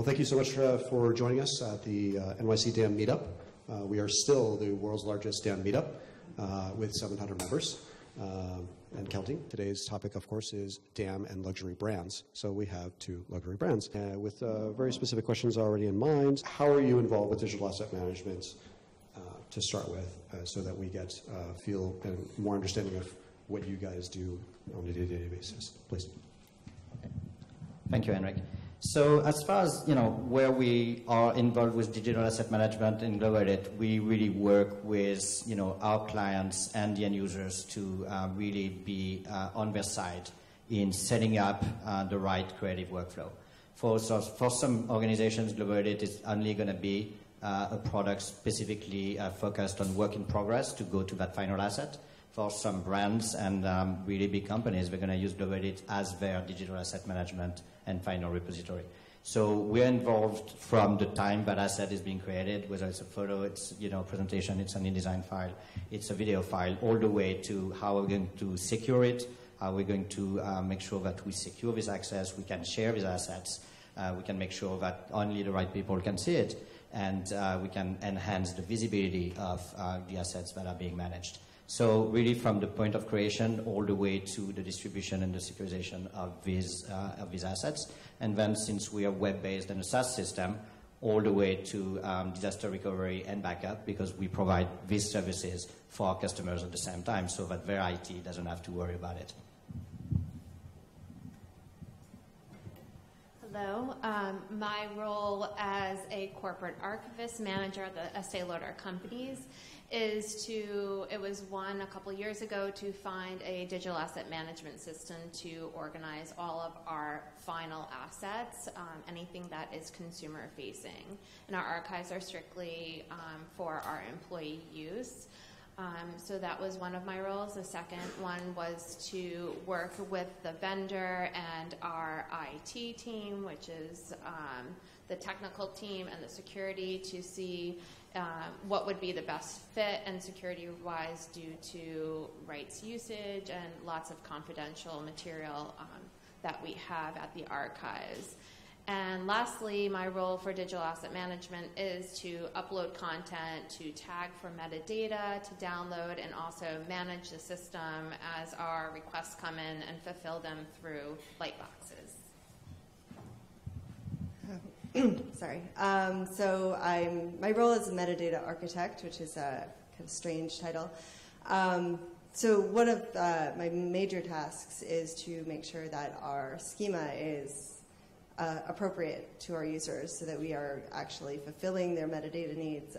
Well, thank you so much for joining us at the NYC DAM Meetup. We are still the world's largest DAM Meetup with 700 members and counting. Today's topic, of course, is DAM and luxury brands. So we have two luxury brands. With very specific questions already in mind, how are you involved with digital asset management to start with so that we get feel and more understanding of what you guys do on a day-to-day basis? Please. Thank you, Henrik. So as far as where we are involved with digital asset management in GlobalIT, we really work with our clients and the end users to really be on their side in setting up the right creative workflow. For some organizations, GlobalIT is only going to be a product specifically focused on work in progress to go to that final asset. For some brands and really big companies, we're going to use GlobalIT as their digital asset management and final repository. So we're involved from the time that asset is being created, whether it's a photo, it's presentation, it's an InDesign file, it's a video file, all the way to how we're going to secure it, how we're going to make sure that we secure this access, we can share these assets, we can make sure that only the right people can see it, and we can enhance the visibility of the assets that are being managed. So really from the point of creation all the way to the distribution and the securitization of these assets. And then since we are web-based and a SaaS system, all the way to disaster recovery and backup, because we provide these services for our customers at the same time so that their IT doesn't have to worry about it. Hello. My role as a corporate archivist manager at the Estee Lauder companies is it was one a couple years ago to find a digital asset management system to organize all of our final assets, anything that is consumer facing. And our archives are strictly for our employee use. So that was one of my roles. The second one was to work with the vendor and our IT team, which is the technical team and the security, to see what would be the best fit and security-wise due to rights usage and lots of confidential material that we have at the archives. And lastly, my role for digital asset management is to upload content, to tag for metadata, to download, and also manage the system as our requests come in and fulfill them through Lightboxes. Sorry. So my role is a metadata architect, which is a kind of strange title. So one of my major tasks is to make sure that our schema is appropriate to our users so that we are actually fulfilling their metadata needs.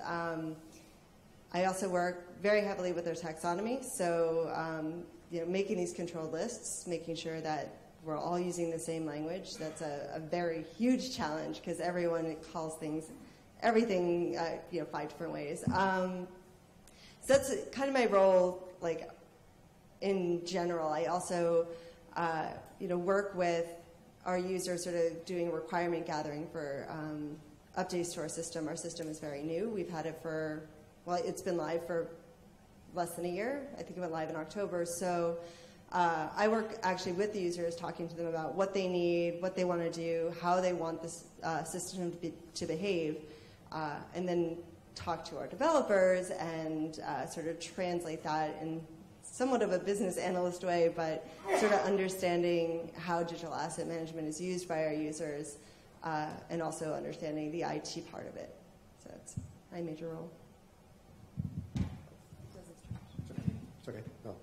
I also work very heavily with their taxonomy, so making these controlled lists, making sure that we're all using the same language. That's a very huge challenge because everyone calls everything 5 different ways. So that's kind of my role, like in general. I also work with our users sort of doing requirement gathering for updates to our system. Our system is very new. We've had it it's been live for less than a year. I think it went live in October. So I work actually with the users, talking to them about what they need, what they want to do, how they want this system to behave, and then talk to our developers and sort of translate that in somewhat of a business analyst way, but sort of understanding how digital asset management is used by our users and also understanding the IT part of it. So that's my major role. It's okay. Oh,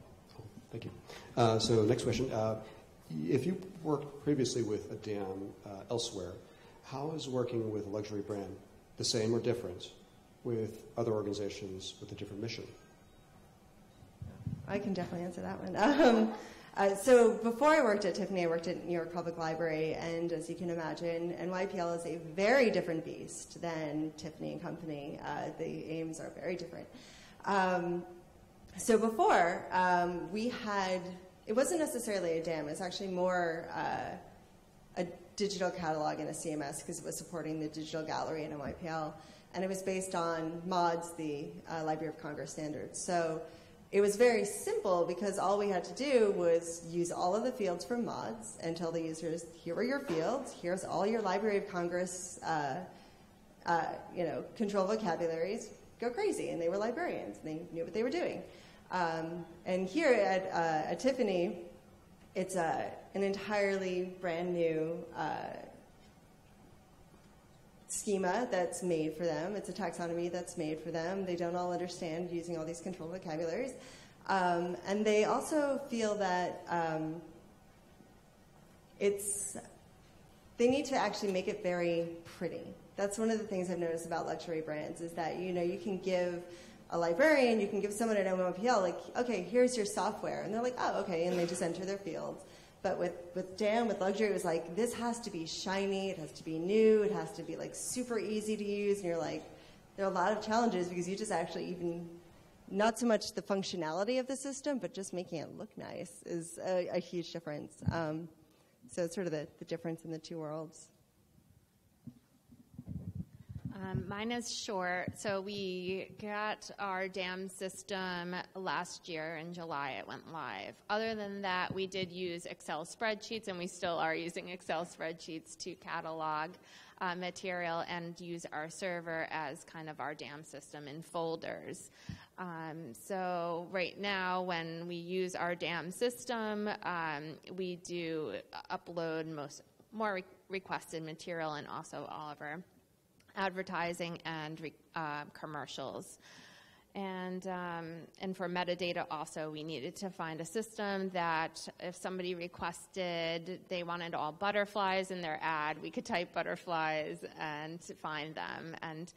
thank you. So next question. If you worked previously with a DAM elsewhere, how is working with a luxury brand the same or different with other organizations with a different mission? I can definitely answer that one. So before I worked at Tiffany, I worked at New York Public Library, and as you can imagine, NYPL is a very different beast than Tiffany and Company. The aims are very different. So before, it wasn't necessarily a DAM, it was actually more a digital catalog and a CMS because it was supporting the digital gallery in NYPL, and it was based on MODS, the Library of Congress standards. So it was very simple because all we had to do was use all of the fields from mods and tell the users, here are your fields, here's all your Library of Congress control vocabularies, go crazy. And they were librarians, and they knew what they were doing. And here at Tiffany, it's an entirely brand new schema that's made for them. It's a taxonomy that's made for them. They don't all understand using all these control vocabularies. And they also feel that they need to actually make it very pretty. That's one of the things I've noticed about luxury brands is that, you can give a librarian, you can give someone at MOPL, like, okay, here's your software. And they're like, oh, okay, and they just enter their fields. But with DAM, with luxury, it was like, this has to be shiny, it has to be new, it has to be like super easy to use. And you're like, there are a lot of challenges because you just actually even, not so much the functionality of the system, but just making it look nice is a huge difference. So it's sort of the difference in the two worlds. Mine is short. So we got our DAM system last year in July. It went live. Other than that, we did use Excel spreadsheets, and we still are using Excel spreadsheets to catalog material and use our server as kind of our DAM system in folders. So right now, when we use our DAM system, we do upload more requested material and also all of our advertising and commercials. And for metadata also, we needed to find a system that if somebody requested they wanted all butterflies in their ad, we could type butterflies and find them. And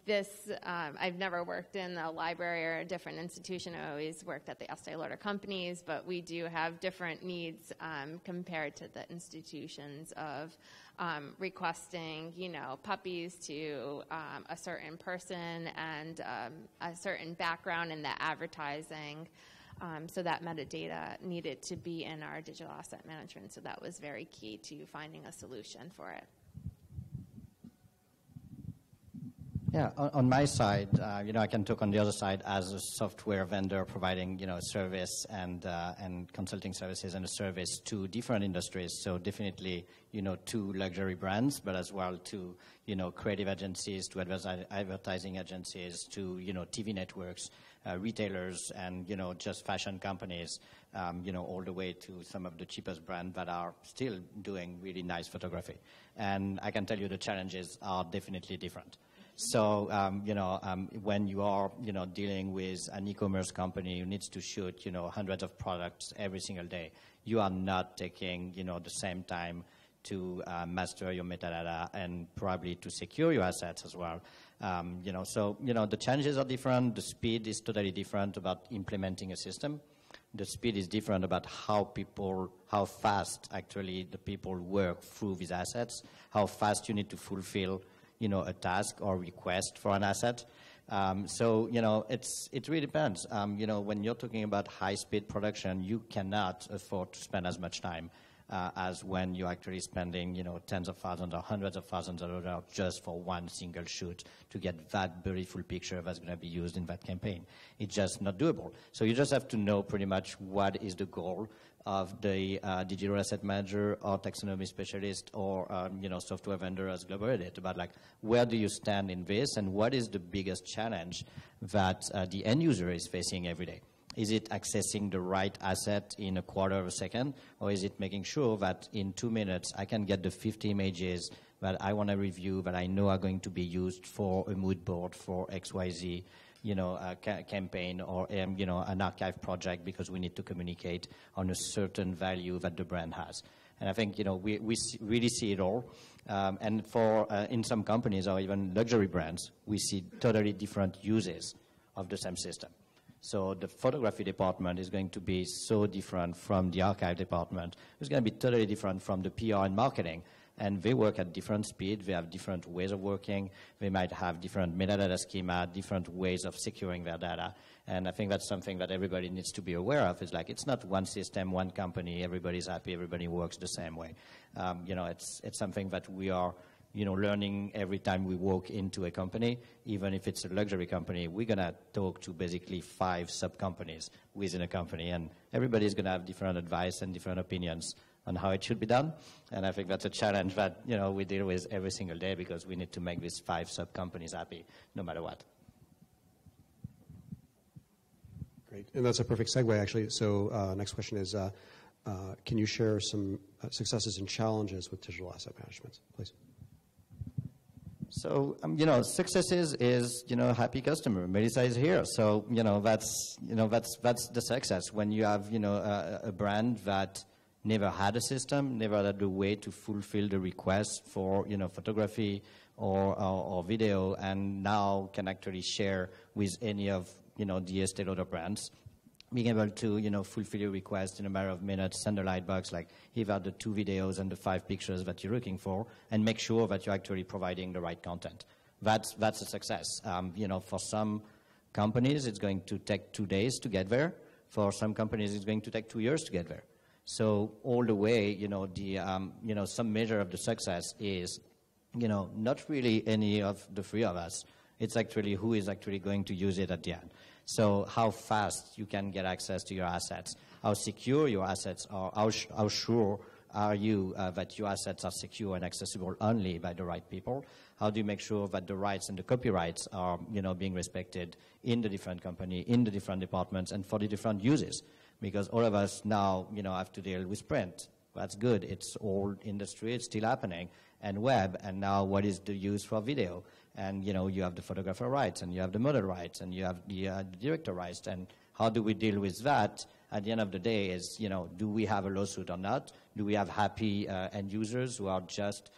this, I've never worked in a library or a different institution. I always worked at the Estee Lauder companies, but we do have different needs compared to the institutions of requesting, puppies to a certain person and a certain background in the advertising. So that metadata needed to be in our digital asset management. So that was very key to finding a solution for it. Yeah, on my side, I can talk on the other side as a software vendor providing, service and consulting services and a service to different industries. So definitely, to luxury brands, but as well to, creative agencies, to advertising agencies, to, TV networks, retailers, and, just fashion companies, all the way to some of the cheapest brands that are still doing really nice photography. And I can tell you the challenges are definitely different. So, when you are, dealing with an e-commerce company who needs to shoot, hundreds of products every single day, you are not taking, the same time to master your metadata and probably to secure your assets as well. The challenges are different. The speed is totally different about implementing a system. The speed is different about how fast actually the people work through these assets, how fast you need to fulfill a task or request for an asset. It really depends. When you're talking about high-speed production, you cannot afford to spend as much time as when you're actually spending, tens of thousands or hundreds of thousands of dollars just for one single shoot to get that beautiful picture that's going to be used in that campaign. It's just not doable. So you just have to know pretty much what is the goal of the digital asset manager or taxonomy specialist or software vendor as Global Edit about where do you stand in this and what is the biggest challenge that the end user is facing every day. Is it accessing the right asset in a quarter of a second, or is it making sure that in 2 minutes I can get the 50 images that I want to review that I know are going to be used for a mood board for XYZ campaign or an archive project because we need to communicate on a certain value that the brand has. And I think we really see it all. And for in some companies or even luxury brands, we see totally different uses of the same system. So the photography department is going to be so different from the archive department. It's going to be totally different from the PR and marketing. And they work at different speed. They have different ways of working. They might have different metadata schema, different ways of securing their data. And I think that's something that everybody needs to be aware of. It's not one system, one company. Everybody's happy. Everybody works the same way. It's something that we are learning every time we walk into a company, even if it's a luxury company. We're going to talk to basically 5 sub-companies within a company, and everybody's going to have different advice and different opinions on how it should be done. And I think that's a challenge that, we deal with every single day because we need to make these 5 sub-companies happy no matter what. Great. And that's a perfect segue, actually. So next question is, can you share some successes and challenges with digital asset management, please? So, successes is, happy customer. Melissa is here. So, that's the success. When you have, a brand that never had a system, never had a way to fulfill the request for, photography or video, and now can actually share with any of, the Estée Lauder brands, being able to, fulfill your request in a matter of minutes, send a lightbox, like here are the 2 videos and the 5 pictures that you're looking for, and make sure that you're actually providing the right content. That's a success. For some companies, it's going to take 2 days to get there. For some companies, it's going to take 2 years to get there. So all the way, some measure of the success is, not really any of the 3 of us. It's actually who is actually going to use it at the end. So how fast you can get access to your assets, how secure your assets are, how sure are you that your assets are secure and accessible only by the right people? How do you make sure that the rights and the copyrights are, being respected in the different company, in the different departments, and for the different uses? Because all of us now, have to deal with print. That's good. It's old industry. It's still happening. And web. And now what is the use for video? And, you have the photographer rights, and you have the model rights, and you have the director rights. And how do we deal with that? At the end of the day is, do we have a lawsuit or not? Do we have happy end users who are just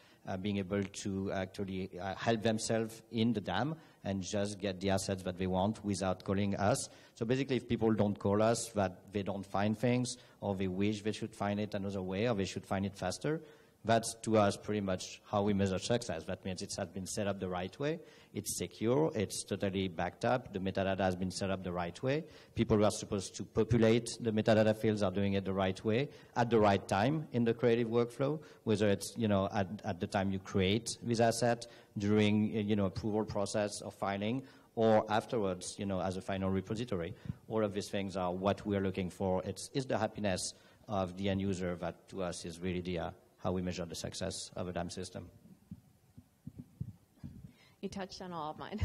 being able to actually help themselves in the dam and just get the assets that they want without calling us? So basically, if people don't call us, that they don't find things, or they wish they should find it another way, or they should find it faster, that's, to us, pretty much how we measure success. That means it has been set up the right way. It's secure. It's totally backed up. The metadata has been set up the right way. People who are supposed to populate the metadata fields are doing it the right way, at the right time in the creative workflow, whether it's, at the time you create this asset, during, approval process or filing, or afterwards, as a final repository. All of these things are what we're looking for. It's the happiness of the end user that, to us, is really the how we measure the success of a DAM system. You touched on all of mine.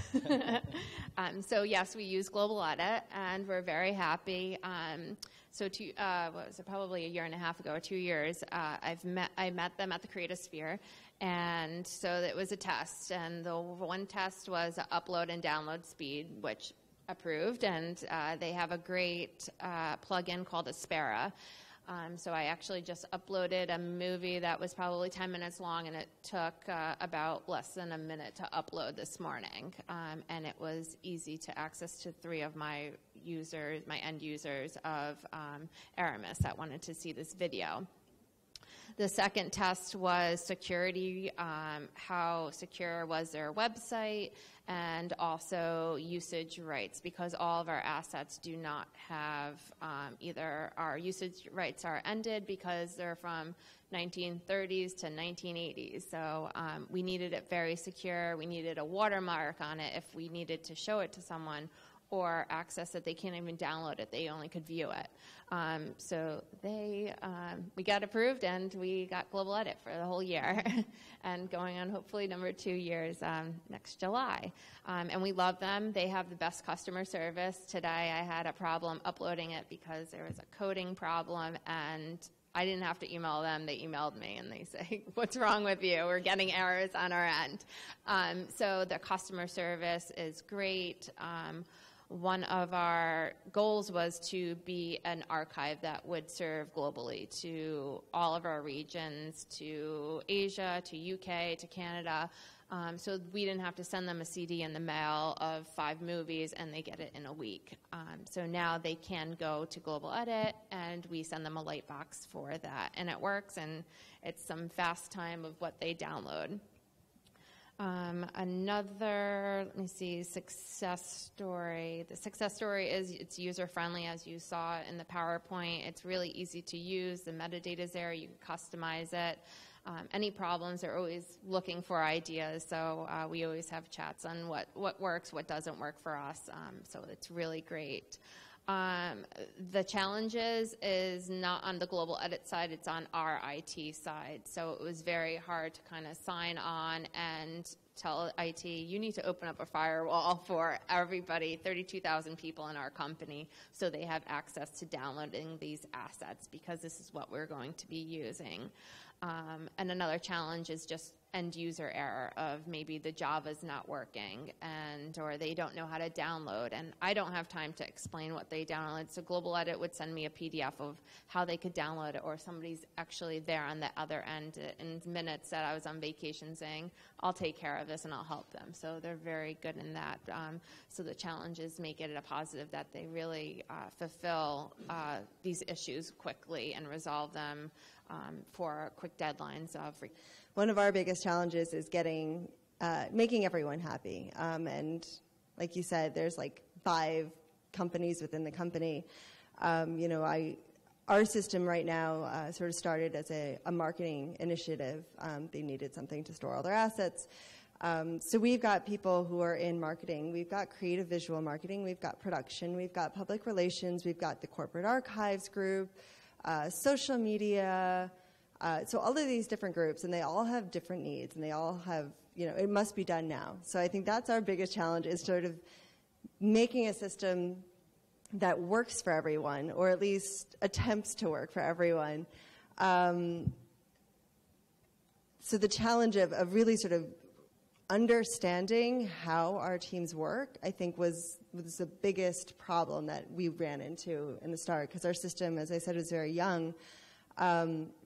So yes, we use Global Edit, and we're very happy. So what was it, probably a year and a half ago, or 2 years, I met them at the Creative Sphere, and so it was a test. And the one test was upload and download speed, which approved, and they have a great plugin called Aspera. So I actually just uploaded a movie that was probably 10 minutes long, and it took about less than a minute to upload this morning. And it was easy to access to 3 of my users, my end users of Aramis that wanted to see this video. The second test was security, how secure was their website, and also usage rights, because all of our assets do not have either our usage rights are ended because they're from 1930s to 1980s. So we needed it very secure. We needed a watermark on it if we needed to show it to someone, or access it. They can't even download it. They only could view it. So we got approved, and we got Global Edit for the whole year, and going on hopefully number 2 years next July. And we love them. They have the best customer service. Today I had a problem uploading it because there was a coding problem, and I didn't have to email them. They emailed me, and they say, what's wrong with you? We're getting errors on our end. So the customer service is great. One of our goals was to be an archive that would serve globally to all of our regions, to Asia, to UK, to Canada. So we didn't have to send them a CD in the mail of 5 movies, and they get it in a week. So now they can go to Global Edit, and we send them a lightbox for that. And it works, and it's some fast time of what they download. Another, let me see, success story. The success story is it's user-friendly, as you saw in the PowerPoint. It's really easy to use. The metadata is there. You can customize it. any problems. They're always looking for ideas. So we always have chats on what works, what doesn't work for us. So it's really great. The challenges is not on the global edit side, it's on our IT side. So it was very hard to kind of sign on and tell IT, you need to open up a firewall for everybody, 32,000 people in our company, so they have access to downloading these assets because this is what we're going to be using. And another challenge is just end user error of maybe the Java's not working or they don't know how to download, and I don't have time to explain what they download. So Global Edit would send me a PDF of how they could download it, or somebody's actually there on the other end in minutes that I was on vacation saying, I'll take care of this and I'll help them. So they're very good in that. So the challenges make it a positive that they really fulfill these issues quickly and resolve them for quick deadlines of. One of our biggest challenges is making everyone happy. And like you said, there's like 5 companies within the company. Our system right now sort of started as a marketing initiative. They needed something to store all their assets. So we've got people who are in marketing. We've got creative visual marketing. We've got production. We've got public relations. We've got the corporate archives group, social media. So all of these different groups, and they all have different needs, and they all have, it must be done now. So I think that's our biggest challenge, is sort of making a system that works for everyone, or at least attempts to work for everyone. So the challenge of really sort of understanding how our teams work, I think, was the biggest problem that we ran into in the start, because our system, as I said, was very young.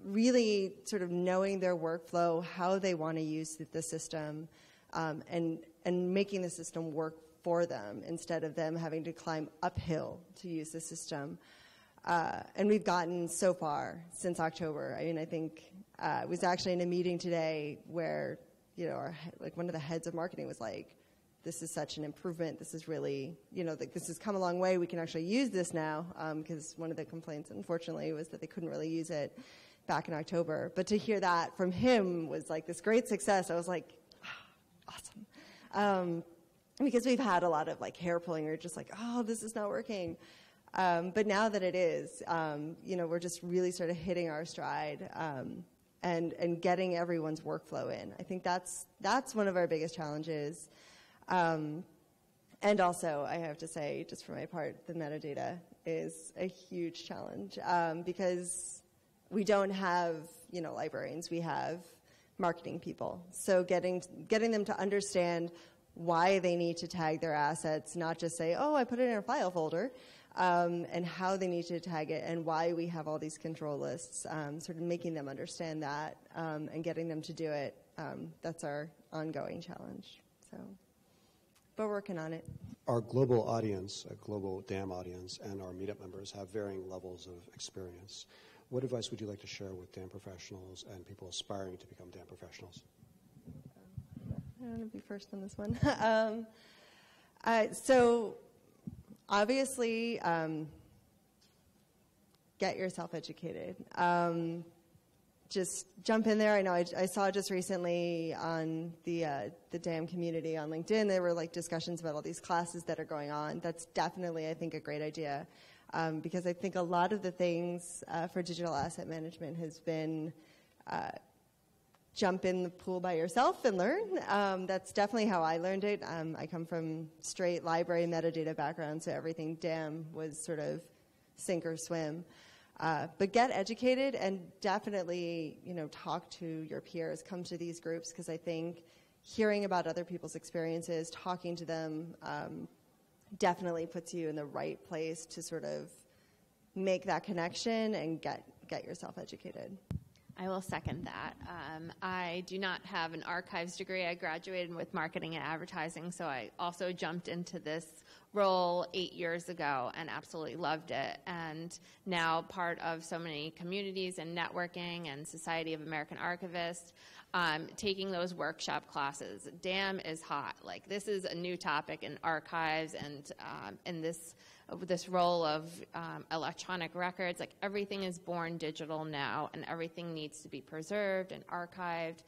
Really sort of knowing their workflow, how they want to use the system, and making the system work for them instead of them having to climb uphill to use the system. And we've gotten so far since October. I mean, I think I was actually in a meeting today where, one of the heads of marketing was like, this is such an improvement. This is really, this has come a long way. We can actually use this now, because one of the complaints, unfortunately, was that they couldn't really use it back in October. But to hear that from him was like this great success. I was like, awesome. Because we've had a lot of like hair pulling, or just like, oh, this is not working. But now that it is, we're just really sort of hitting our stride, and getting everyone's workflow in. I think that's one of our biggest challenges. And also, I have to say, just for my part, the metadata is a huge challenge, because we don't have, librarians. We have marketing people. So getting them to understand why they need to tag their assets, not just say, oh, I put it in a file folder, and how they need to tag it, and why we have all these control lists, sort of making them understand that, and getting them to do it. That's our ongoing challenge. So. But we're working on it. Our global audience, a global DAM audience, and our Meetup members have varying levels of experience. What advice would you like to share with DAM professionals and people aspiring to become DAM professionals? I want to be first on this one. So obviously, get yourself educated. Just jump in there. I know I saw just recently on the DAM community on LinkedIn, there were like discussions about all these classes that are going on. That's definitely, I think, a great idea, because I think a lot of the things for digital asset management has been jump in the pool by yourself and learn. That's definitely how I learned it. I come from straight library metadata background, so everything DAM was sort of sink or swim. But get educated, and definitely, talk to your peers. Come to these groups, because I think hearing about other people's experiences, talking to them, definitely puts you in the right place to sort of make that connection and get yourself educated. I will second that. I do not have an archives degree. I graduated with marketing and advertising, so I also jumped into this role 8 years ago and absolutely loved it. And now part of so many communities and networking and Society of American Archivists, taking those workshop classes. DAM is hot. Like, this is a new topic in archives and in this role of electronic records. Like, everything is born digital now, and everything needs to be preserved and archived.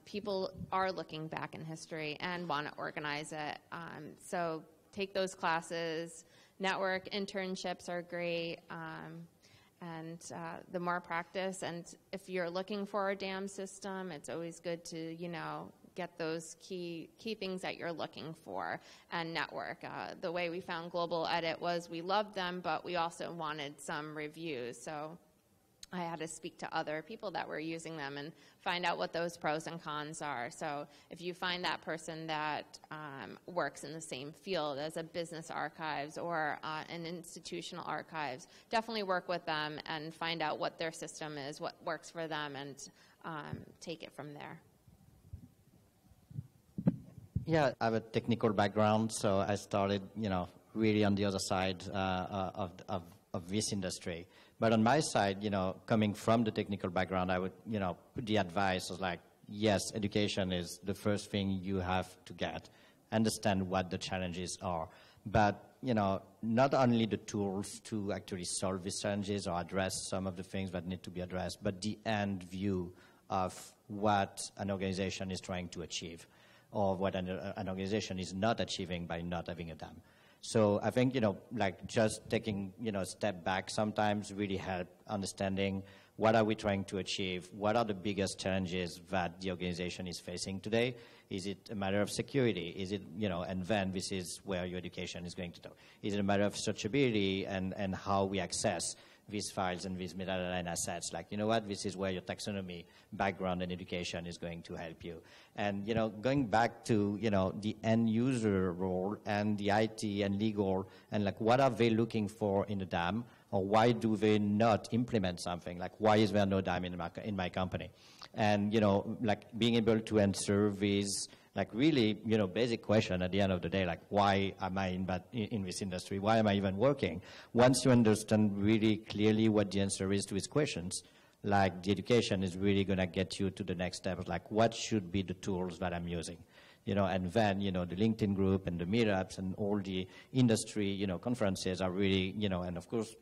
People are looking back in history and want to organize it. So take those classes. Network internships are great. And the more practice, and if you're looking for a DAM system, it's always good to, get those key things that you're looking for and network. The way we found Global Edit was we loved them, but we also wanted some reviews. So I had to speak to other people that were using them and find out what those pros and cons are. So if you find that person that works in the same field as a business archives or an institutional archives, definitely work with them and find out what their system is, what works for them, and take it from there. Yeah, I have a technical background, so I started, really on the other side of this industry. But on my side, coming from the technical background, I would, put the advice was like, yes, education is the first thing you have to get. Understand what the challenges are. But, not only the tools to actually solve these challenges or address some of the things that need to be addressed, but the end view of what an organization is trying to achieve or what an organization is not achieving by not having a DAM. So I think, just taking, a step back sometimes really help understanding what are we trying to achieve, what are the biggest challenges that the organization is facing today. Is it a matter of security? Is it, and then this is where your education is going to go. Is it a matter of searchability and how we access these files and these metadata and assets? Like, this is where your taxonomy background and education is going to help you. And, going back to, the end user role and the IT and legal and like what are they looking for in the DAM, or why do they not implement something? Like, why is there no DAM in my company? And, like being able to answer these like really, basic question at the end of the day, like why am I in this industry? Why am I even working? Once you understand really clearly what the answer is to these questions, like the education is really going to get you to the next step, like what should be the tools that I'm using? And then, the LinkedIn group and the meetups and all the industry, conferences are really, and of course,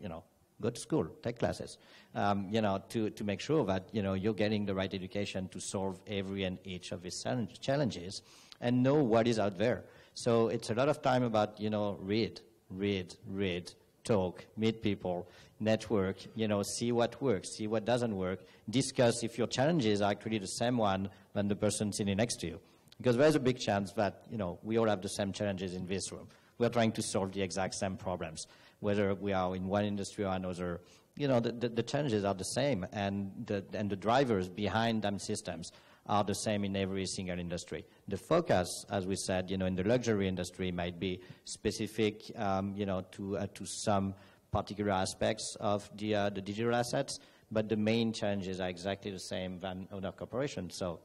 go to school, take classes, to make sure that, you're getting the right education to solve every and each of these challenges and know what is out there. So it's a lot of time about, read, talk, meet people, network, see what works, see what doesn't work, discuss if your challenges are actually the same one than the person sitting next to you. Because there's a big chance that, we all have the same challenges in this room. We're trying to solve the exact same problems, whether we are in one industry or another. The challenges are the same, and the drivers behind them systems are the same in every single industry. The focus, as we said, in the luxury industry might be specific, to some particular aspects of the digital assets, but the main challenges are exactly the same than other corporations. So,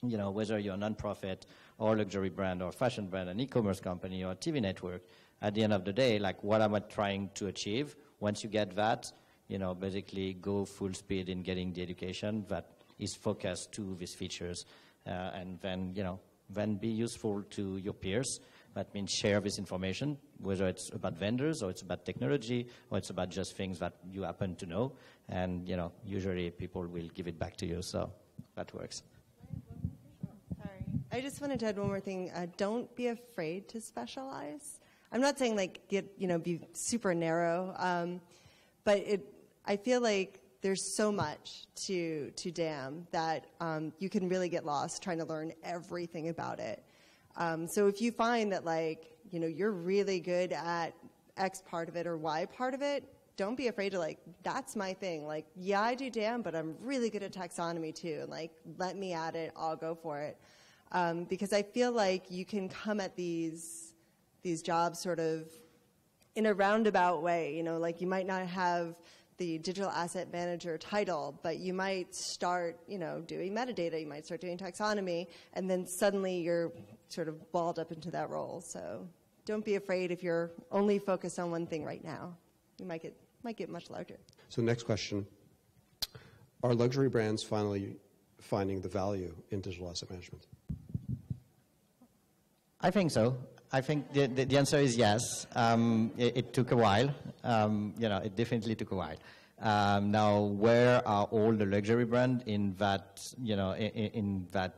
whether you're a nonprofit or a luxury brand or fashion brand, an e-commerce company or a TV network, at the end of the day, like what am I trying to achieve? Once you get that, basically go full speed in getting the education that is focused to these features, and then be useful to your peers. That means share this information, whether it's about vendors or it's about technology or it's about just things that you happen to know. And, usually people will give it back to you. So that works. Sorry. I just wanted to add one more thing. Don't be afraid to specialize. I'm not saying be super narrow, but I feel like there's so much to DAM that you can really get lost trying to learn everything about it. So if you find that you're really good at X part of it or Y part of it, don't be afraid to that's my thing. Yeah, I do DAM, but I'm really good at taxonomy too. And let me at it, I'll go for it. Because I feel like you can come at these jobs sort of in a roundabout way. You might not have the digital asset manager title, but you might start, doing metadata, you might start doing taxonomy, and then suddenly you're sort of balled up into that role. So don't be afraid if you're only focused on one thing right now. You might get much larger. So next question. Are luxury brands finally finding the value in digital asset management? I think so. I think the answer is yes. It took a while. It definitely took a while. Now, where are all the luxury brands in that, in that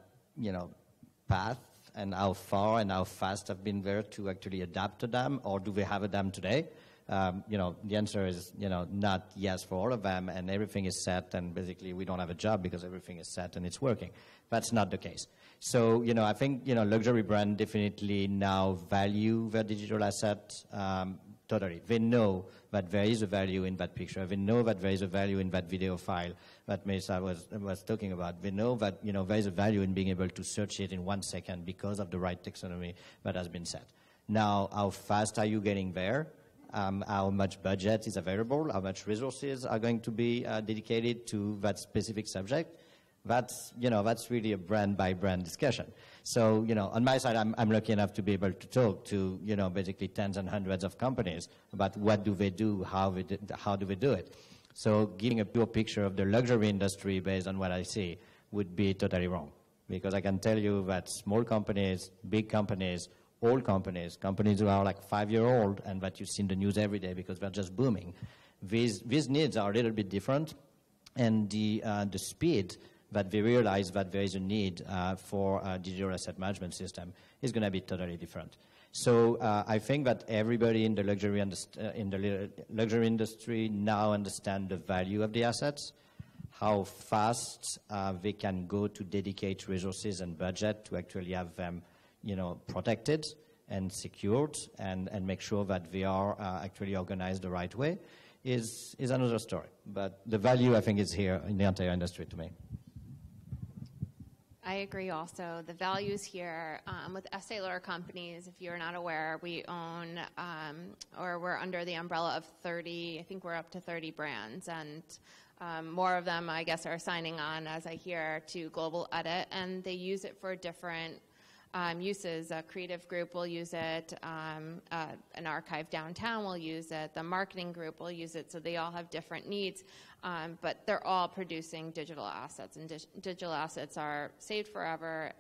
path, and how far and how fast have been there to actually adapt to them, or do they have a them today? The answer is, not yes for all of them, and everything is set, and basically we don't have a job because everything is set and it's working. That's not the case. So, I think, luxury brand definitely now value their digital asset totally. They know that there is a value in that picture. They know that there is a value in that video file that Melissa was talking about. They know that, there is a value in being able to search it in 1 second because of the right taxonomy that has been set. Now, how fast are you getting there? How much budget is available? How much resources are going to be dedicated to that specific subject? That's really a brand-by-brand discussion. So, on my side, I'm lucky enough to be able to talk to, basically tens and hundreds of companies about what do they do, how do they do it. So giving a pure picture of the luxury industry based on what I see would be totally wrong. Because I can tell you that small companies, big companies, old companies who are like 5-year-old and that you see in the news every day because they're just booming, these needs are a little bit different. And the speed that they realize that there is a need for a digital asset management system is going to be totally different. So I think that everybody in the luxury industry now understand the value of the assets, how fast they can go to dedicate resources and budget to actually have them, protected and secured and make sure that they are actually organized the right way is another story. But the value, I think, is here in the entire industry to me. I agree also. The values here with Estée Lauder companies, if you're not aware, we own or we're under the umbrella of 30, I think we're up to 30 brands, and more of them, I guess, are signing on, as I hear, to Global Edit, and they use it for different uses. A creative group will use it, an archive downtown will use it, the marketing group will use it, so they all have different needs. But they're all producing digital assets, and digital assets are saved forever.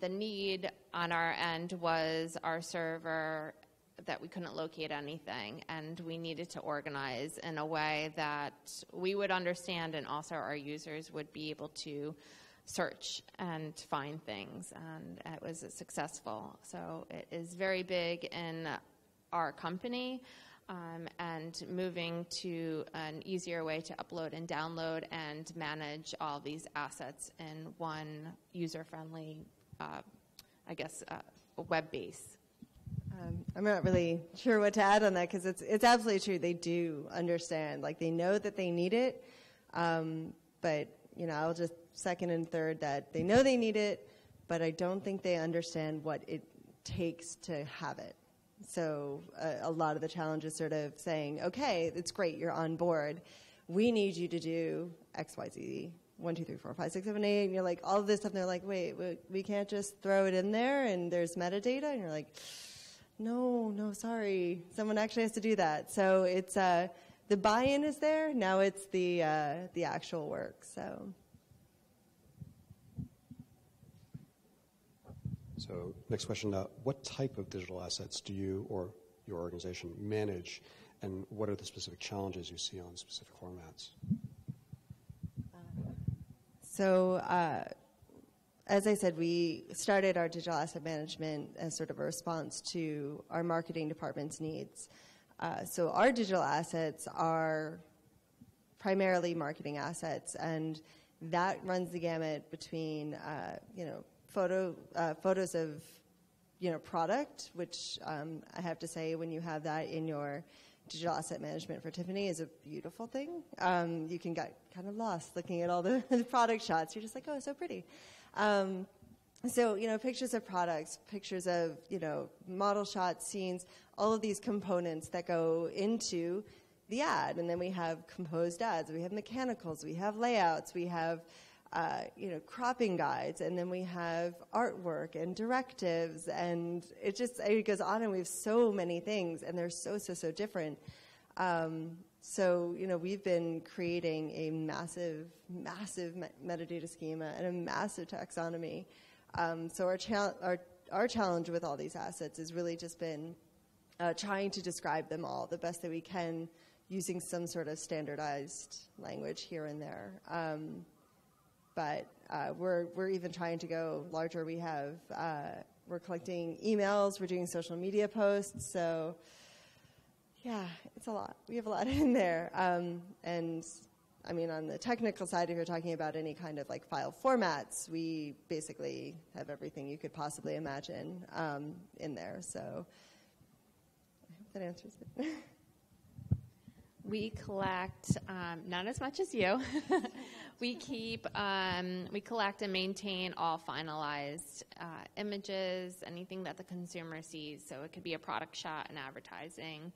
The need on our end was our server that we couldn't locate anything, and we needed to organize in a way that we would understand and also our users would be able to search and find things, and it was successful. So it is very big in our company. And moving to an easier way to upload and download and manage all these assets in one user-friendly, web base. I'm not really sure what to add on that because it's absolutely true. They do understand, like they know that they need it, but I'll just second and third that they know they need it, but I don't think they understand what it takes to have it. So a lot of the challenge is sort of saying, okay, it's great, you're on board. We need you to do X, Y, Z, 1, 2, 3, 4, 5, 6, 7, 8. And you're like, all of this stuff. And they're like, wait, we can't just throw it in there and there's metadata. And you're like, no, sorry. Someone actually has to do that. So it's the buy-in is there. Now it's the actual work. So next question, what type of digital assets do you or your organization manage, and what are the specific challenges you see on specific formats? So as I said, we started our digital asset management as sort of a response to our marketing department's needs. So our digital assets are primarily marketing assets, and that runs the gamut between, photos of, product, which I have to say, when you have that in your digital asset management for Tiffany, is a beautiful thing. You can get kind of lost looking at all the product shots. You're just like, oh, so pretty. So, pictures of products, pictures of, model shots, scenes, all of these components that go into the ad. And then we have composed ads. We have mechanicals. We have layouts. We have cropping guides, and then we have artwork and directives, and it goes on, and we have so many things, and they're so different. So, we've been creating a massive metadata schema and a massive taxonomy. So our challenge with all these assets has really just been trying to describe them all the best that we can using some sort of standardized language here and there. But we're even trying to go larger. We're collecting emails. We're doing social media posts. So, yeah, it's a lot. We have a lot in there. And I mean, on the technical side, if you're talking about any kind of like file formats, we basically have everything you could possibly imagine in there. So I hope that answers it. We collect, not as much as you. We collect and maintain all finalized images, anything that the consumer sees. So it could be a product shot, an advertising,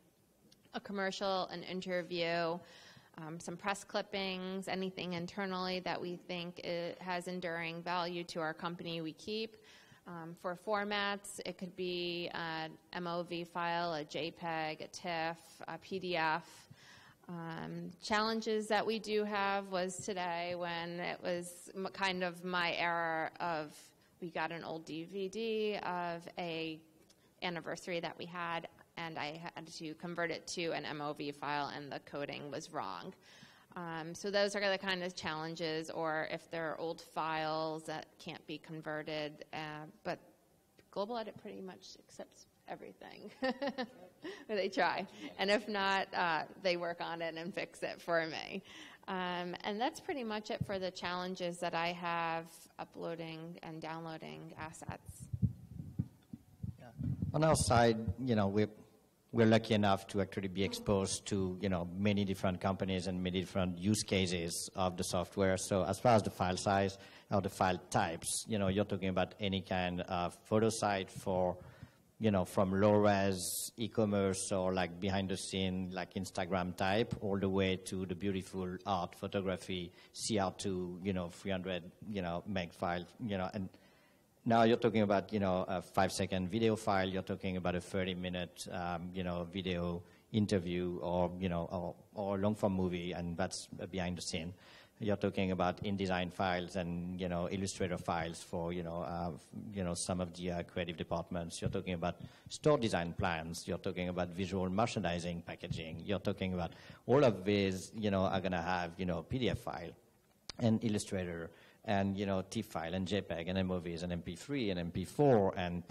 a commercial, an interview, some press clippings, anything internally that we think it has enduring value to our company, we keep. For formats, it could be an MOV file, a JPEG, a TIFF, a PDF. Challenges that we do have was today when it was kind of my era of, we got an old DVD of a anniversary that we had, and I had to convert it to an MOV file, and the coding was wrong. So those are the kind of challenges, or if there are old files that can't be converted. But Global Edit pretty much accepts everything. They try. And if not, they work on it and fix it for me. And that's pretty much it for the challenges that I have uploading and downloading assets. Yeah. On our side, we're lucky enough to actually be exposed to, many different companies and many different use cases of the software. So as far as the file size or the file types, you're talking about any kind of photo site for, from low-res e-commerce or like behind-the-scene, like Instagram type, all the way to the beautiful art photography, CR2, 300, meg file, and now you're talking about, a 5-second video file. You're talking about a 30-minute, video interview, or or a long-form movie, and that's behind the scene. You're talking about InDesign files and Illustrator files for some of the creative departments. You're talking about store design plans. You're talking about visual merchandising, packaging. You're talking about all of these. Are going to have PDF file and Illustrator, and TIFF file and JPEG and MOVs and MP3 and MP4 and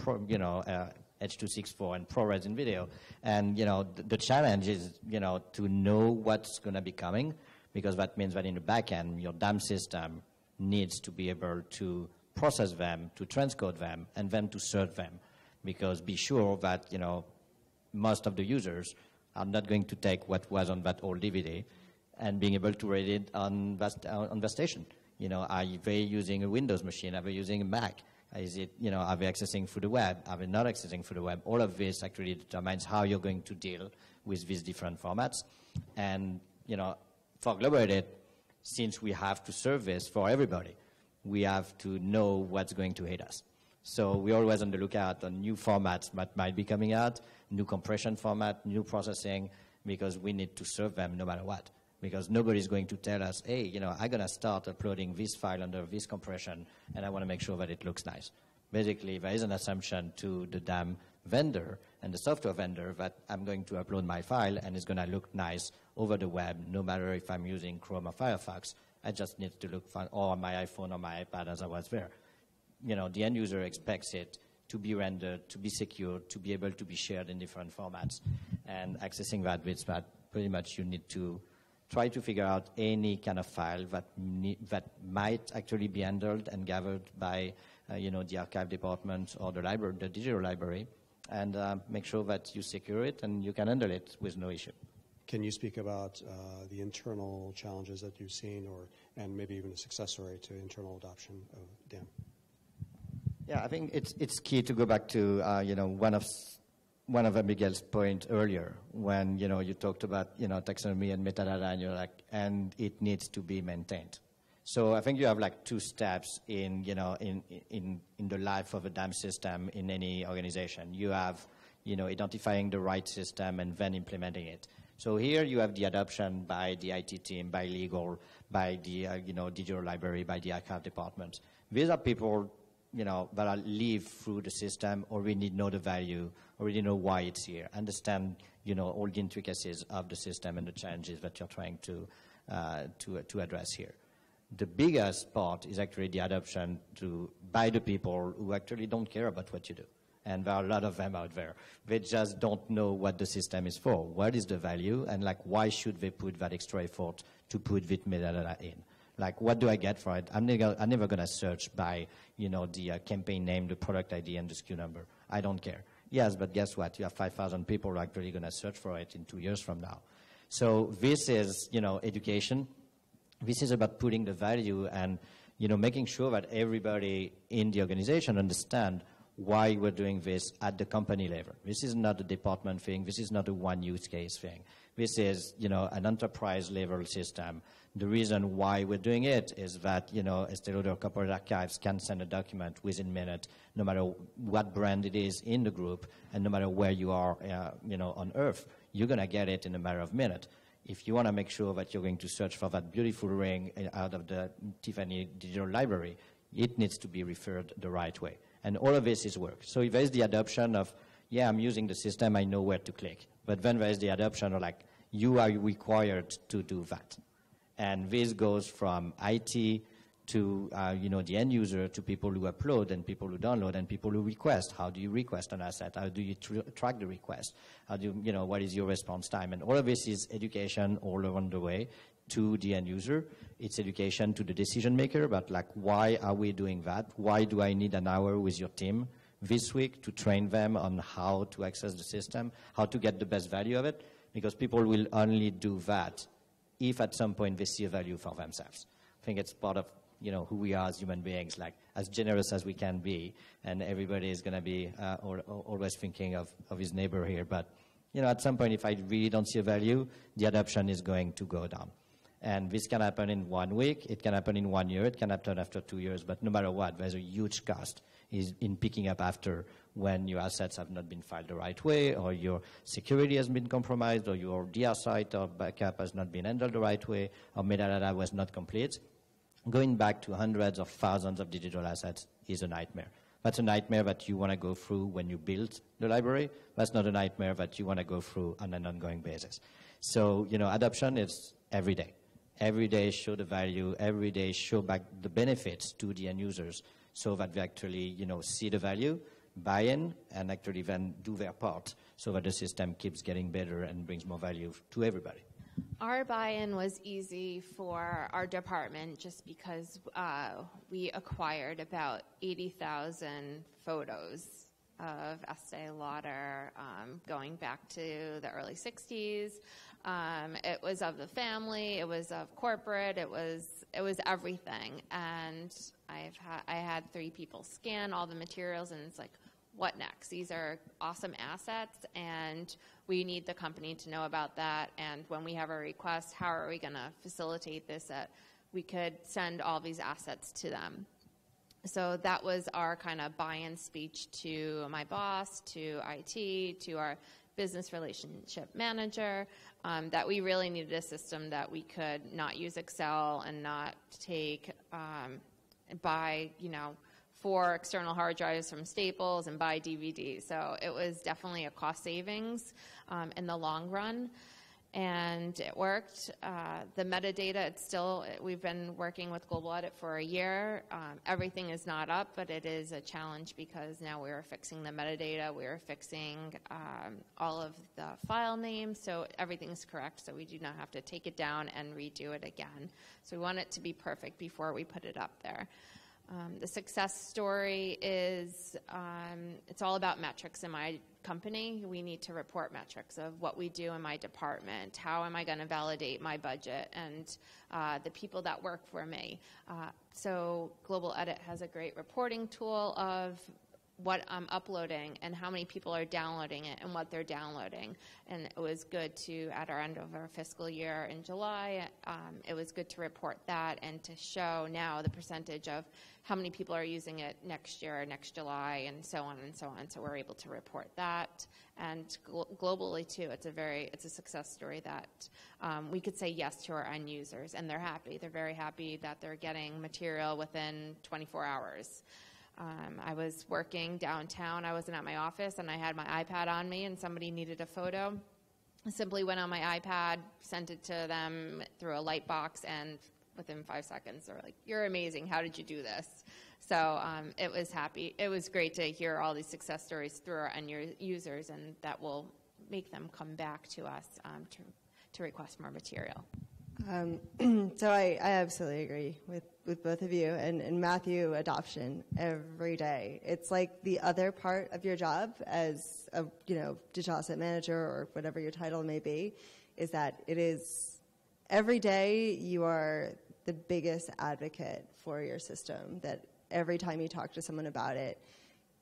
H.264 and ProRes in video. And the challenge is to know what's going to be coming, because that means that in the back end your DAM system needs to be able to process them, to transcode them, and then to serve them. Because be sure that most of the users are not going to take what was on that old DVD and being able to read it on the station. Are they using a Windows machine? Are they using a Mac? Is it, are they accessing through the web? Are they not accessing through the web? All of this actually determines how you're going to deal with these different formats. And, for Global Edit, since we have to serve this for everybody, we have to know what's going to hit us. So we're always on the lookout on new formats that might be coming out, new compression format, new processing, because we need to serve them no matter what. Because nobody's going to tell us, hey, I'm going to start uploading this file under this compression, and I want to make sure that it looks nice. Basically, there is an assumption to the DAM vendor and the software vendor that I'm going to upload my file, and it's going to look nice over the web, no matter if I'm using Chrome or Firefox. I just need to look fine, or my iPhone or my iPad as I was there. The end user expects it to be rendered, to be secure, to be able to be shared in different formats. And accessing that with that, pretty much you need to try to figure out any kind of file that might actually be handled and gathered by the archive department or the library, the digital library, and make sure that you secure it and you can handle it with no issue. Can you speak about the internal challenges that you've seen, and maybe even a success rate to internal adoption of DAM? Yeah, I think it's key to go back to one of Miguel's point earlier when you talked about taxonomy and metadata, and you're like, and it needs to be maintained. So I think you have like two steps in the life of a DAM system in any organization. You have identifying the right system and then implementing it. So here you have the adoption by the IT team, by legal, by the digital library, by the archive department. These are people that live through the system, already know the value, already know why it's here, understand all the intricacies of the system and the challenges that you're trying to address here. The biggest part is actually the adoption by the people who actually don't care about what you do. And there are a lot of them out there. They just don't know what the system is for. What is the value? And why should they put that extra effort to put that metadata in? What do I get for it? I'm never going to search by, the campaign name, the product ID, and the SKU number. I don't care. Yes, but guess what? You have 5,000 people who are actually going to search for it in 2 years from now. So this is, education. This is about putting the value and, making sure that everybody in the organization understand why we're doing this at the company level. This is not a department thing. This is not a one use case thing. This is, an enterprise level system. The reason why we're doing it is that, Estée Lauder Corporate Archives can send a document within minutes, no matter what brand it is in the group, and no matter where you are, on Earth, you're going to get it in a matter of minutes. If you want to make sure that you're going to search for that beautiful ring out of the Tiffany digital library, it needs to be referred the right way. And all of this is work. So if there's the adoption of, I'm using the system, I know where to click. But then there's the adoption of you are required to do that. And this goes from IT to, the end user, to people who upload and people who download and people who request. How do you request an asset? How do you track the request? How do you, what is your response time? And all of this is education all along the way to the end user. It's education to the decision maker about why are we doing that? Why do I need an hour with your team this week to train them on how to access the system, how to get the best value of it? Because people will only do that if at some point they see a value for themselves. I think it's part of who we are as human beings, as generous as we can be, and everybody is going to be always thinking of his neighbor here. But at some point, if I really don't see a value, the adoption is going to go down. And this can happen in 1 week, it can happen in 1 year, it can happen after 2 years, but no matter what, there's a huge cost in picking up after when your assets have not been filed the right way, or your security has been compromised, or your DR site or backup has not been handled the right way, or metadata was not complete. Going back to hundreds of thousands of digital assets is a nightmare. That's a nightmare that you want to go through when you build the library. That's not a nightmare that you want to go through on an ongoing basis. So, adoption is every day. Every day show the value. Every day show back the benefits to the end users so that they actually, see the value, buy in, and actually then do their part so that the system keeps getting better and brings more value to everybody. Our buy-in was easy for our department just because we acquired about 80,000 photos of Estée Lauder going back to the early 60s. It was of the family, it was of corporate, it was everything. And I had 3 people scan all the materials, and it's what next? These are awesome assets, and we need the company to know about that. And when we have a request, how are we going to facilitate this that we could send all these assets to them? So that was our kind of buy-in speech to my boss, to IT, to our business relationship manager, that we really needed a system that we could not use Excel and not take, buy, 4 external hard drives from Staples and buy DVDs. So it was definitely a cost savings in the long run, and it worked. The metadata, we've been working with Global Edit for a year. Everything is not up, but it is a challenge because now we're fixing the metadata. We're fixing all of the file names, so everything is correct, so we do not have to take it down and redo it again. So we want it to be perfect before we put it up there. The success story is it's all about metrics in my company. We need to report metrics of what we do in my department. How am I going to validate my budget and the people that work for me? So Global Edit has a great reporting tool of what I'm uploading and how many people are downloading it and what they're downloading. And it was good to, at our end of our fiscal year in July, it was good to report that and to show now the percentage of how many people are using it next year, next July, and so on and so on. So we're able to report that. And globally, too, it's a success story that we could say yes to our end users, and they're happy. They're very happy that they're getting material within 24 hours. I was working downtown. I wasn't at my office, and I had my iPad on me, and somebody needed a photo. I simply went on my iPad, sent it to them through a light box, and within 5 seconds, they're like, "You're amazing. How did you do this?" So it was happy. It was great to hear all these success stories through our end users, and that will make them come back to us to request more material. So I absolutely agree with both of you, and Matthew, adoption every day. It's like the other part of your job as a digital asset manager or whatever your title may be, is that it is every day you are the biggest advocate for your system. That every time you talk to someone about it,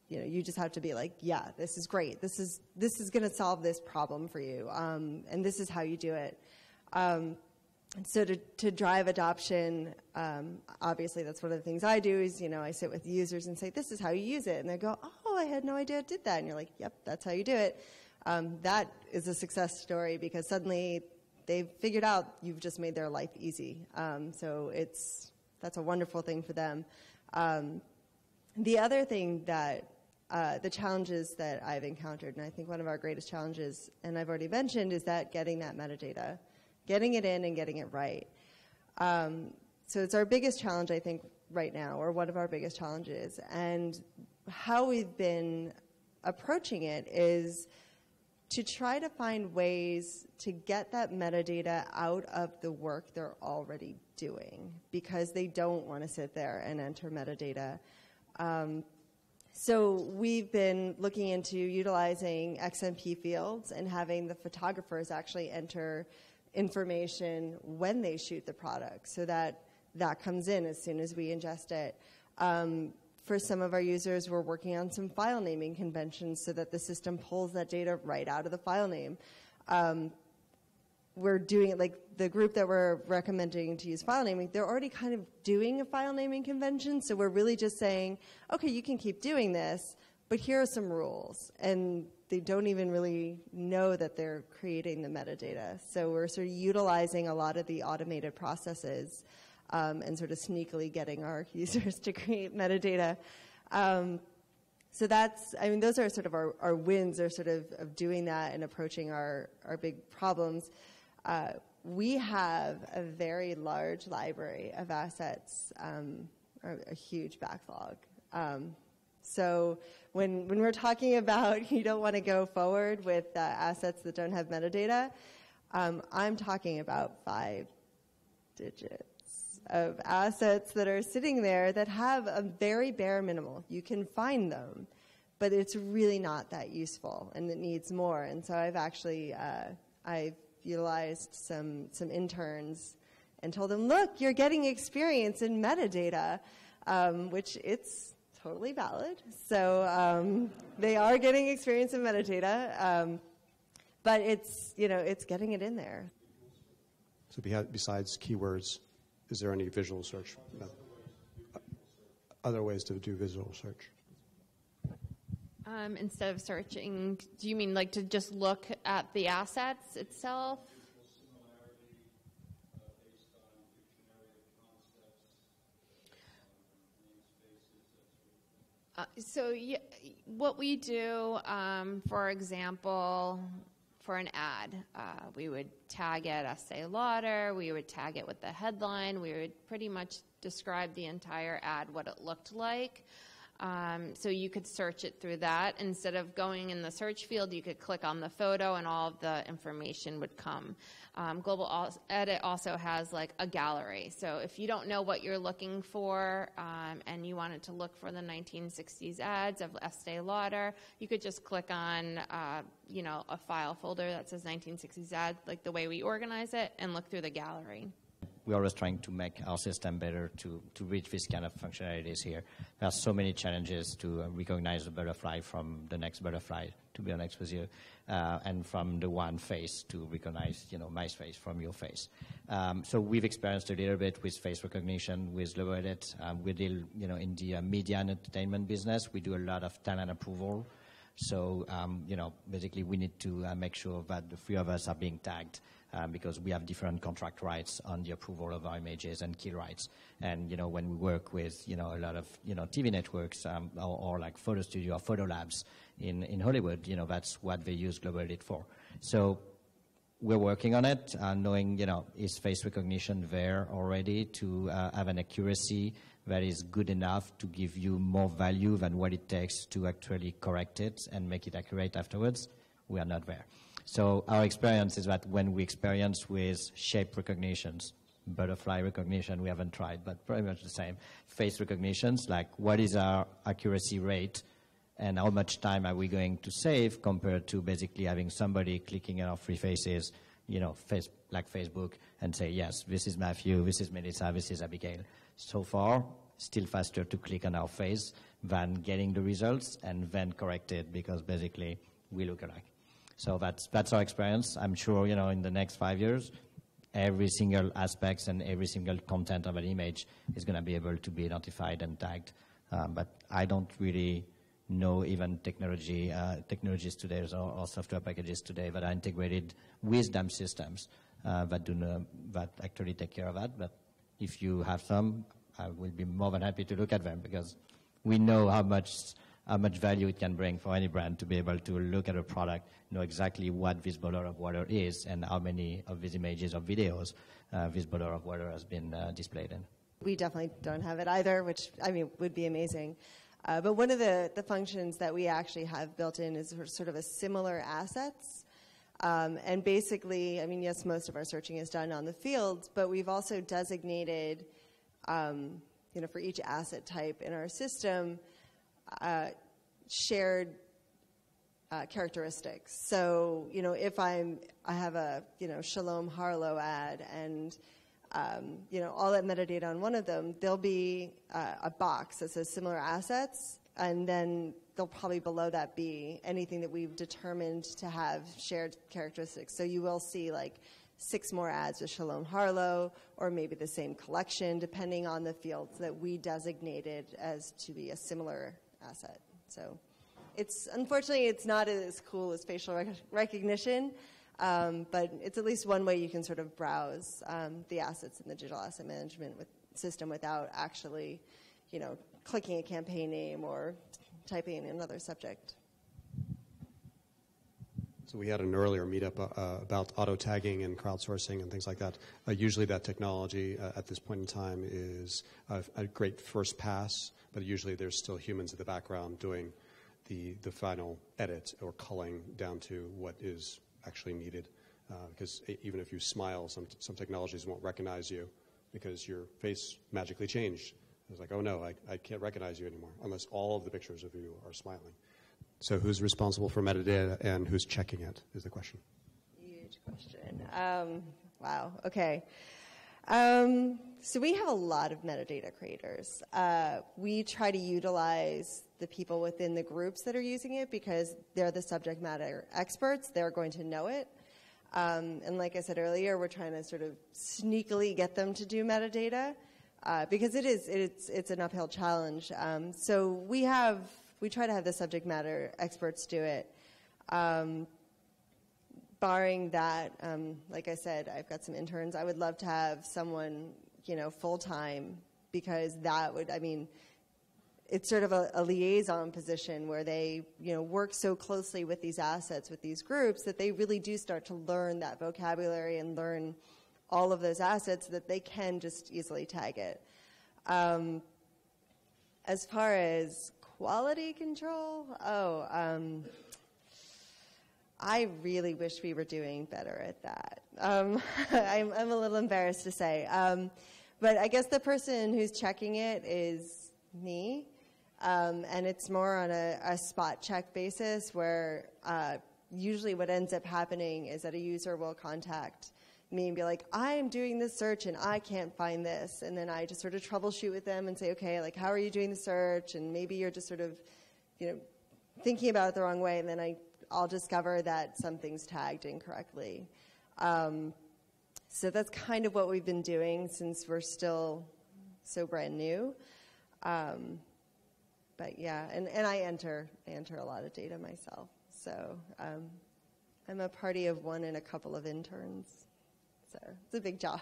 you just have to be like, yeah, this is great. This is going to solve this problem for you, and this is how you do it. So to drive adoption, obviously that's one of the things I do is, I sit with users and say, this is how you use it. And they go, oh, I had no idea it did that. And you're like, yep, that's how you do it. That is a success story because suddenly they've figured out you've just made their life easy. So that's a wonderful thing for them. The other thing that the challenges that I've encountered, and I think one of our greatest challenges, and I've already mentioned, is that getting that metadata. Getting it in and getting it right. So it's our biggest challenge, I think, right now, or one of our biggest challenges. And how we've been approaching it is to try to find ways to get that metadata out of the work they're already doing because they don't want to sit there and enter metadata. So we've been looking into utilizing XMP fields and having the photographers actually enter information when they shoot the product so that comes in as soon as we ingest it. For some of our users, we're working on some file naming conventions so that the system pulls that data right out of the file name. We're doing it like the group that we're recommending to use file naming, they're already kind of doing a file naming convention, so we're really just saying, okay, you can keep doing this, but here are some rules. And they don't even really know that they're creating the metadata. So we're sort of utilizing a lot of the automated processes and sort of sneakily getting our users to create metadata. So those are sort of our wins are sort of doing that and approaching our big problems. We have a very large library of assets, a huge backlog. So when we're talking about you don't want to go forward with assets that don't have metadata, I'm talking about 5 digits of assets that are sitting there that have a very bare minimal. You can find them, but it's really not that useful, and it needs more. And so I've actually I've utilized some interns and told them, look, you're getting experience in metadata, which it's totally valid. So they are getting experience in metadata, but it's getting it in there. So besides keywords, is there any visual search? Other ways to do visual search? Instead of searching, do you mean like to just look at the assets itself? What we do, for example, for an ad, we would tag it Estee Lauder, we would tag it with the headline, we would pretty much describe the entire ad, what it looked like. So you could search it through that. Instead of going in the search field, you could click on the photo and all of the information would come. Global Edit also has like a gallery. So if you don't know what you're looking for and you wanted to look for the 1960s ads of Estee Lauder, you could just click on a file folder that says 1960s ads, like the way we organize it, and look through the gallery. we're always trying to make our system better to reach this kind of functionalities here. There are so many challenges to recognize the butterfly from the next butterfly, to be honest with you, and from the one face to recognize, my face from your face. So we've experienced a little bit with face recognition with Low Edit. We deal, in the media and entertainment business. We do a lot of talent approval. So, basically we need to make sure that the three of us are being tagged because we have different contract rights on the approval of our images and key rights. And, when we work with, a lot of, TV networks or like photo studio or photo labs in Hollywood, that's what they use Global Edit for. So we're working on it, knowing, is face recognition there already to have an accuracy that is good enough to give you more value than what it takes to actually correct it and make it accurate afterwards. We are not there. So our experience is that when we experience with shape recognitions, butterfly recognition we haven't tried, but pretty much the same, face recognitions, like what is our accuracy rate and how much time are we going to save compared to basically having somebody clicking on our three faces, like Facebook, and say, yes, this is Matthew, this is Melissa, this is Abigail. So far, still faster to click on our face than getting the results and then correct it because basically we look alike. So that's our experience. I'm sure, in the next 5 years, every single aspect and every single content of an image is going to be able to be identified and tagged. But I don't really know even technologies today or software packages today that are integrated with DAM systems that actually take care of that. But if you have some, I will be more than happy to look at them because we know how much value it can bring for any brand to be able to look at a product, know exactly what this bottle of water is and how many of these images or videos this bottle of water has been displayed in. We definitely don't have it either, which, would be amazing. But one of the functions that we actually have built in is sort of a similar assets. And basically, yes, most of our searching is done on the field, but we've also designated, for each asset type in our system, shared characteristics. So, if I have a, Shalom Harlow ad and, all that metadata on one of them, there'll be a box that says similar assets, and then there'll probably below that be anything that we've determined to have shared characteristics. So you will see like 6 more ads with Shalom Harlow, or maybe the same collection, depending on the fields that we designated as to be a similar asset. So unfortunately, it's not as cool as facial recognition, but it's at least one way you can sort of browse the assets in the digital asset management system without actually, clicking a campaign name or typing in another subject. So we had an earlier meetup about auto-tagging and crowdsourcing and things like that. Usually that technology at this point in time is a great first pass, but usually there's still humans in the background doing the final edit or culling down to what is actually needed. Because even if you smile, some technologies won't recognize you because your face magically changed. It's like, oh no, I can't recognize you anymore unless all of the pictures of you are smiling. So who's responsible for metadata and who's checking it is the question. Huge question. Wow, okay. So we have a lot of metadata creators. We try to utilize the people within the groups that are using it because they're the subject matter experts. They're going to know it. And like I said earlier, we're trying to sort of sneakily get them to do metadata because it's an uphill challenge. So we try to have the subject matter experts do it. Barring that, like I said, I've got some interns. I would love to have someone, full-time because that would, it's sort of a liaison position where they, work so closely with these assets, with these groups, that they really do start to learn that vocabulary and learn all of those assets so that they can just easily tag it. As far as quality control, I really wish we were doing better at that. I'm a little embarrassed to say. But I guess the person who's checking it is me. And it's more on a spot check basis where usually what ends up happening is that a user will contact me and be like, I'm doing this search and I can't find this. And then I just sort of troubleshoot with them and say, okay, like, how are you doing the search? And maybe you're just sort of, thinking about it the wrong way. And then I'll discover that something's tagged incorrectly. So that's kind of what we've been doing since we're still so brand new. But yeah, and I enter a lot of data myself. So I'm a party of one and a couple of interns. So it's a big job.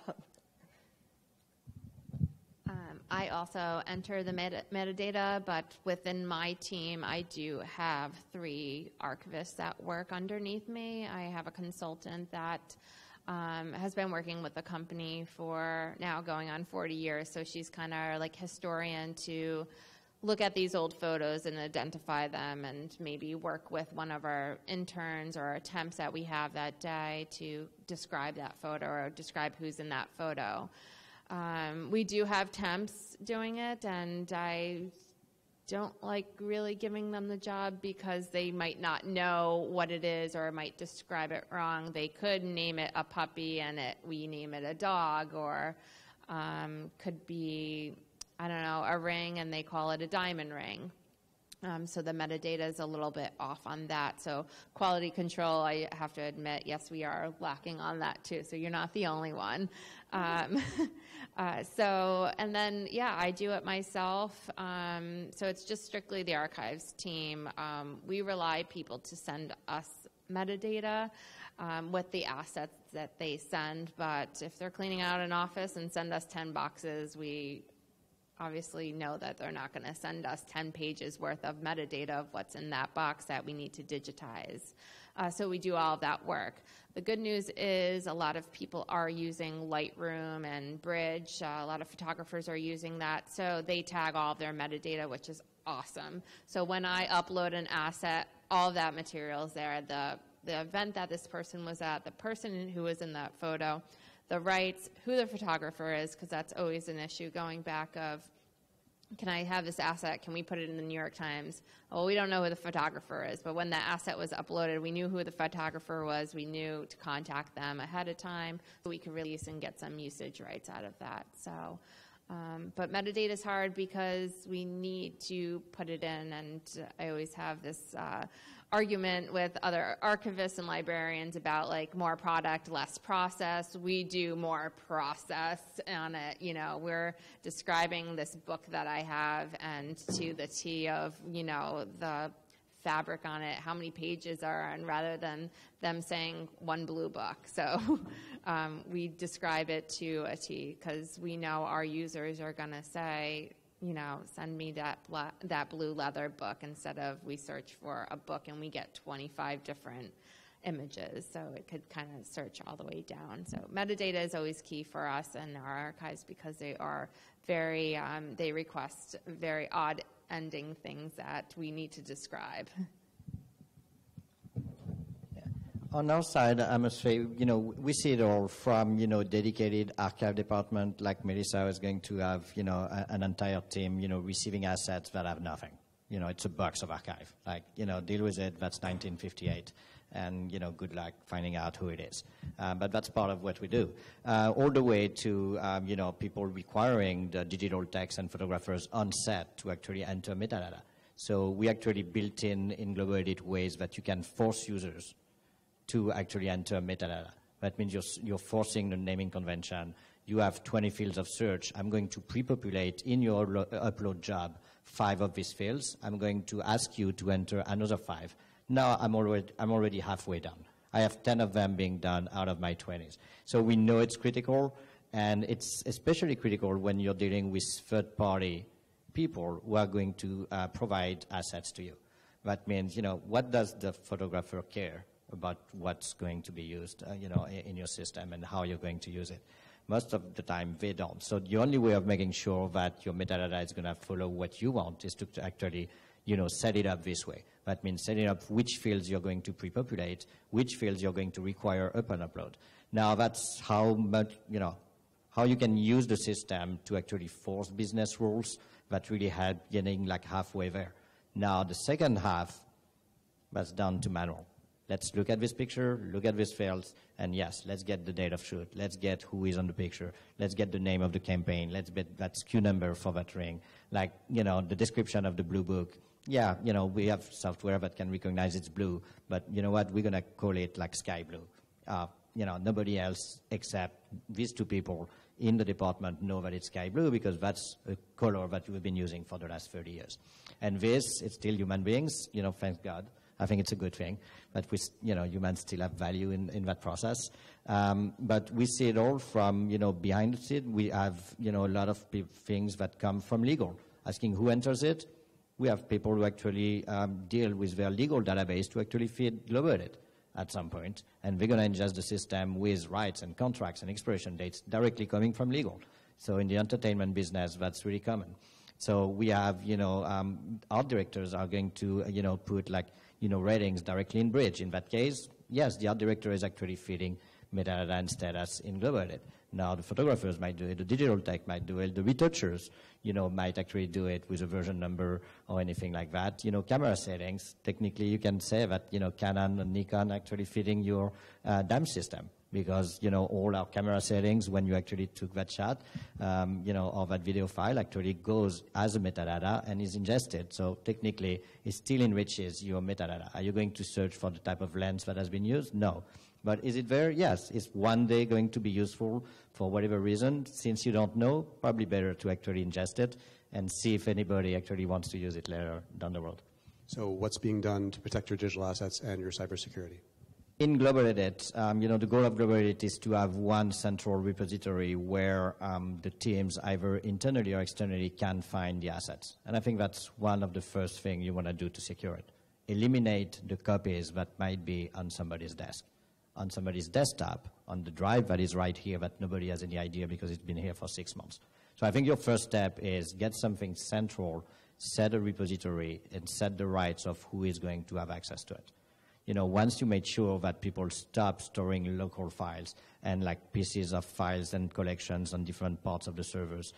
I also enter the metadata, but within my team, I do have 3 archivists that work underneath me. I have a consultant that has been working with the company for now going on 40 years, so she's kind of like historian to look at these old photos and identify them and maybe work with one of our interns or attempts that we have that day to describe that photo or describe who's in that photo. We do have temps doing it, and I don't like really giving them the job because they might not know what it is or might describe it wrong. They could name it a puppy and we name it a dog, or could be, I don't know, a ring and they call it a diamond ring. So the metadata is a little bit off on that. So quality control, I have to admit, yes, we are lacking on that too. So you're not the only one. And then, yeah, I do it myself. So it's just strictly the archives team. We rely people to send us metadata with the assets that they send. But if they're cleaning out an office and send us 10 boxes, we obviously know that they're not going to send us 10 pages worth of metadata of what's in that box that we need to digitize. So we do all of that work. The good news is a lot of people are using Lightroom and Bridge. A lot of photographers are using that. So they tag all of their metadata, which is awesome. So when I upload an asset, all of that material is there. The event that this person was at, the person who was in that photo, the rights, who the photographer is, because that's always an issue going back of, can I have this asset? Can we put it in the New York Times? Well, we don't know who the photographer is, but when that asset was uploaded, we knew who the photographer was. We knew to contact them ahead of time so we could release and get some usage rights out of that. So, but metadata is hard because we need to put it in, and I always have this argument with other archivists and librarians about like more product, less process. We do more process on it. We're describing this book that I have and to the T of, the fabric on it, how many pages are on, rather than them saying one blue book. So we describe it to a T because we know our users are going to say, send me that blue leather book, instead of we search for a book and we get 25 different images. So it could kind of search all the way down. So metadata is always key for us and our archives because they are very, they request very odd ending things that we need to describe. On our side, I must say, we see it all from, dedicated archive department like Melissa is going to have, an entire team, receiving assets that have nothing. It's a box of archive. Like, deal with it, that's 1958. And, good luck finding out who it is. But that's part of what we do. All the way to, people requiring the digital text and photographers on set to actually enter metadata. So we actually built in Global Edit ways that you can force users to actually enter metadata. That means you're forcing the naming convention. You have 20 fields of search. I'm going to pre-populate in your upload job 5 of these fields. I'm going to ask you to enter another 5. Now I'm already halfway done. I have 10 of them being done out of my 20s. So we know it's critical, and it's especially critical when you're dealing with third-party people who are going to provide assets to you. That means, what does the photographer care about what's going to be used, in your system and how you're going to use it? Most of the time, they don't. So the only way of making sure that your metadata is going to follow what you want is to actually, set it up this way. That means setting up which fields you're going to pre-populate, which fields you're going to require upon upload. Now, that's how much, how you can use the system to actually force business rules that really help getting like halfway there. Now, the second half, that's down to manual. Let's look at this picture, look at these fields, and yes, let's get the date of shoot. Let's get who is on the picture. Let's get the name of the campaign. Let's get that SKU number for that ring. Like, the description of the blue book. Yeah, we have software that can recognize it's blue, but you know what? We're going to call it like sky blue. Nobody else except these two people in the department know that it's sky blue because that's a color that we've been using for the last 30 years. And this, it's still human beings, thank God. I think it's a good thing that humans still have value in that process. But we see it all from, behind the scene. We have, a lot of things that come from legal, asking who enters it. We have people who actually deal with their legal database to actually feed GlobalEdit at some point, and we're going to ingest the system with rights and contracts and expiration dates directly coming from legal. So in the entertainment business, that's really common. So we have, art directors are going to, put ratings directly in Bridge. In that case, yes, the art director is actually feeding metadata and status in GlobalEdit. Now the photographers might do it, the digital tech might do it, the retouchers, might actually do it with a version number or anything like that. Camera settings, technically you can say that, Canon and Nikon actually feeding your DAM system because, all our camera settings when you actually took that shot, or that video file actually goes as a metadata and is ingested. So technically it still enriches your metadata. Are you going to search for the type of lens that has been used? No. But is it there? Yes. Is one day going to be useful for whatever reason? Since you don't know, probably better to actually ingest it and see if anybody actually wants to use it later down the road. So what's being done to protect your digital assets and your cybersecurity? In GlobalEdit, the goal of GlobalEdit is to have one central repository where the teams, either internally or externally, can find the assets. And I think that's one of the first things you want to do to secure it. Eliminate the copies that might be on somebody's desk, on somebody's desktop, on the drive that is right here that nobody has any idea because it's been here for 6 months. So I think your first step is get something central, set a repository, and set the rights of who is going to have access to it. Once you make sure that people stop storing local files and like pieces of files and collections on different parts of the servers,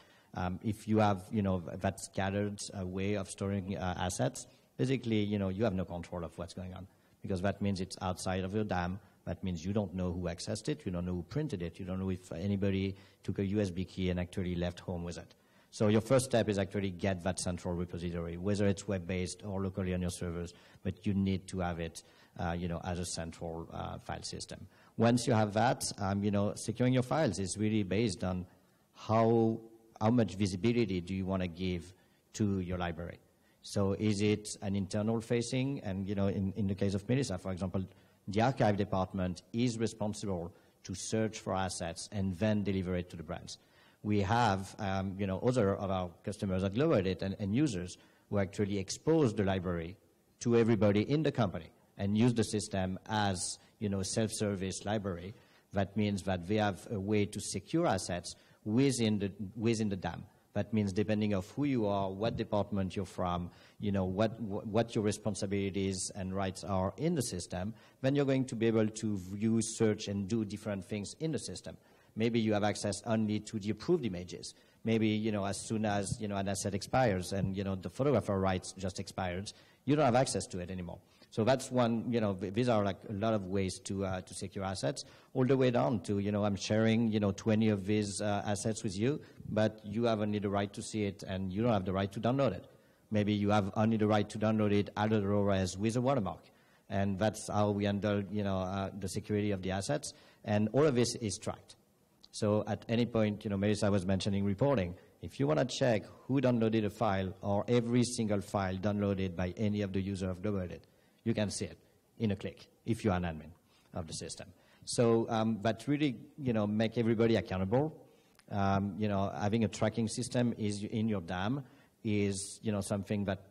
if you have, that scattered way of storing assets, basically, you have no control of what's going on because that means it's outside of your DAM. That means you don't know who accessed it, you don't know who printed it, you don't know if anybody took a USB key and actually left home with it. So your first step is actually get that central repository, whether it's web-based or locally on your servers, but you need to have it, as a central file system. Once you have that, securing your files is really based on how much visibility do you want to give to your library. So is it an internal facing? And, in the case of Melissa, for example, the archive department is responsible to search for assets and then deliver it to the brands. We have, other of our customers at GlobalEdit and users who actually expose the library to everybody in the company and use the system as, self-service library. That means that they have a way to secure assets within the DAM. That means depending on who you are, what department you're from, what your responsibilities and rights are in the system, then you're going to be able to view, search, and do different things in the system. Maybe you have access only to the approved images. Maybe, as soon as, an asset expires and, the photographer rights just expired, you don't have access to it anymore. So that's one, these are like a lot of ways to secure assets, all the way down to, I'm sharing, 20 of these assets with you, but you have only the right to see it and you don't have the right to download it. Maybe you have only the right to download it at a RAW-res with a watermark. And that's how we handle, the security of the assets. And all of this is tracked. So at any point, Melissa was mentioning reporting. If you want to check who downloaded a file or every single file downloaded by any of the users of GlobalEdit, you can see it in a click if you are an admin of the system. So but really, make everybody accountable. Having a tracking system is in your DAM is, something that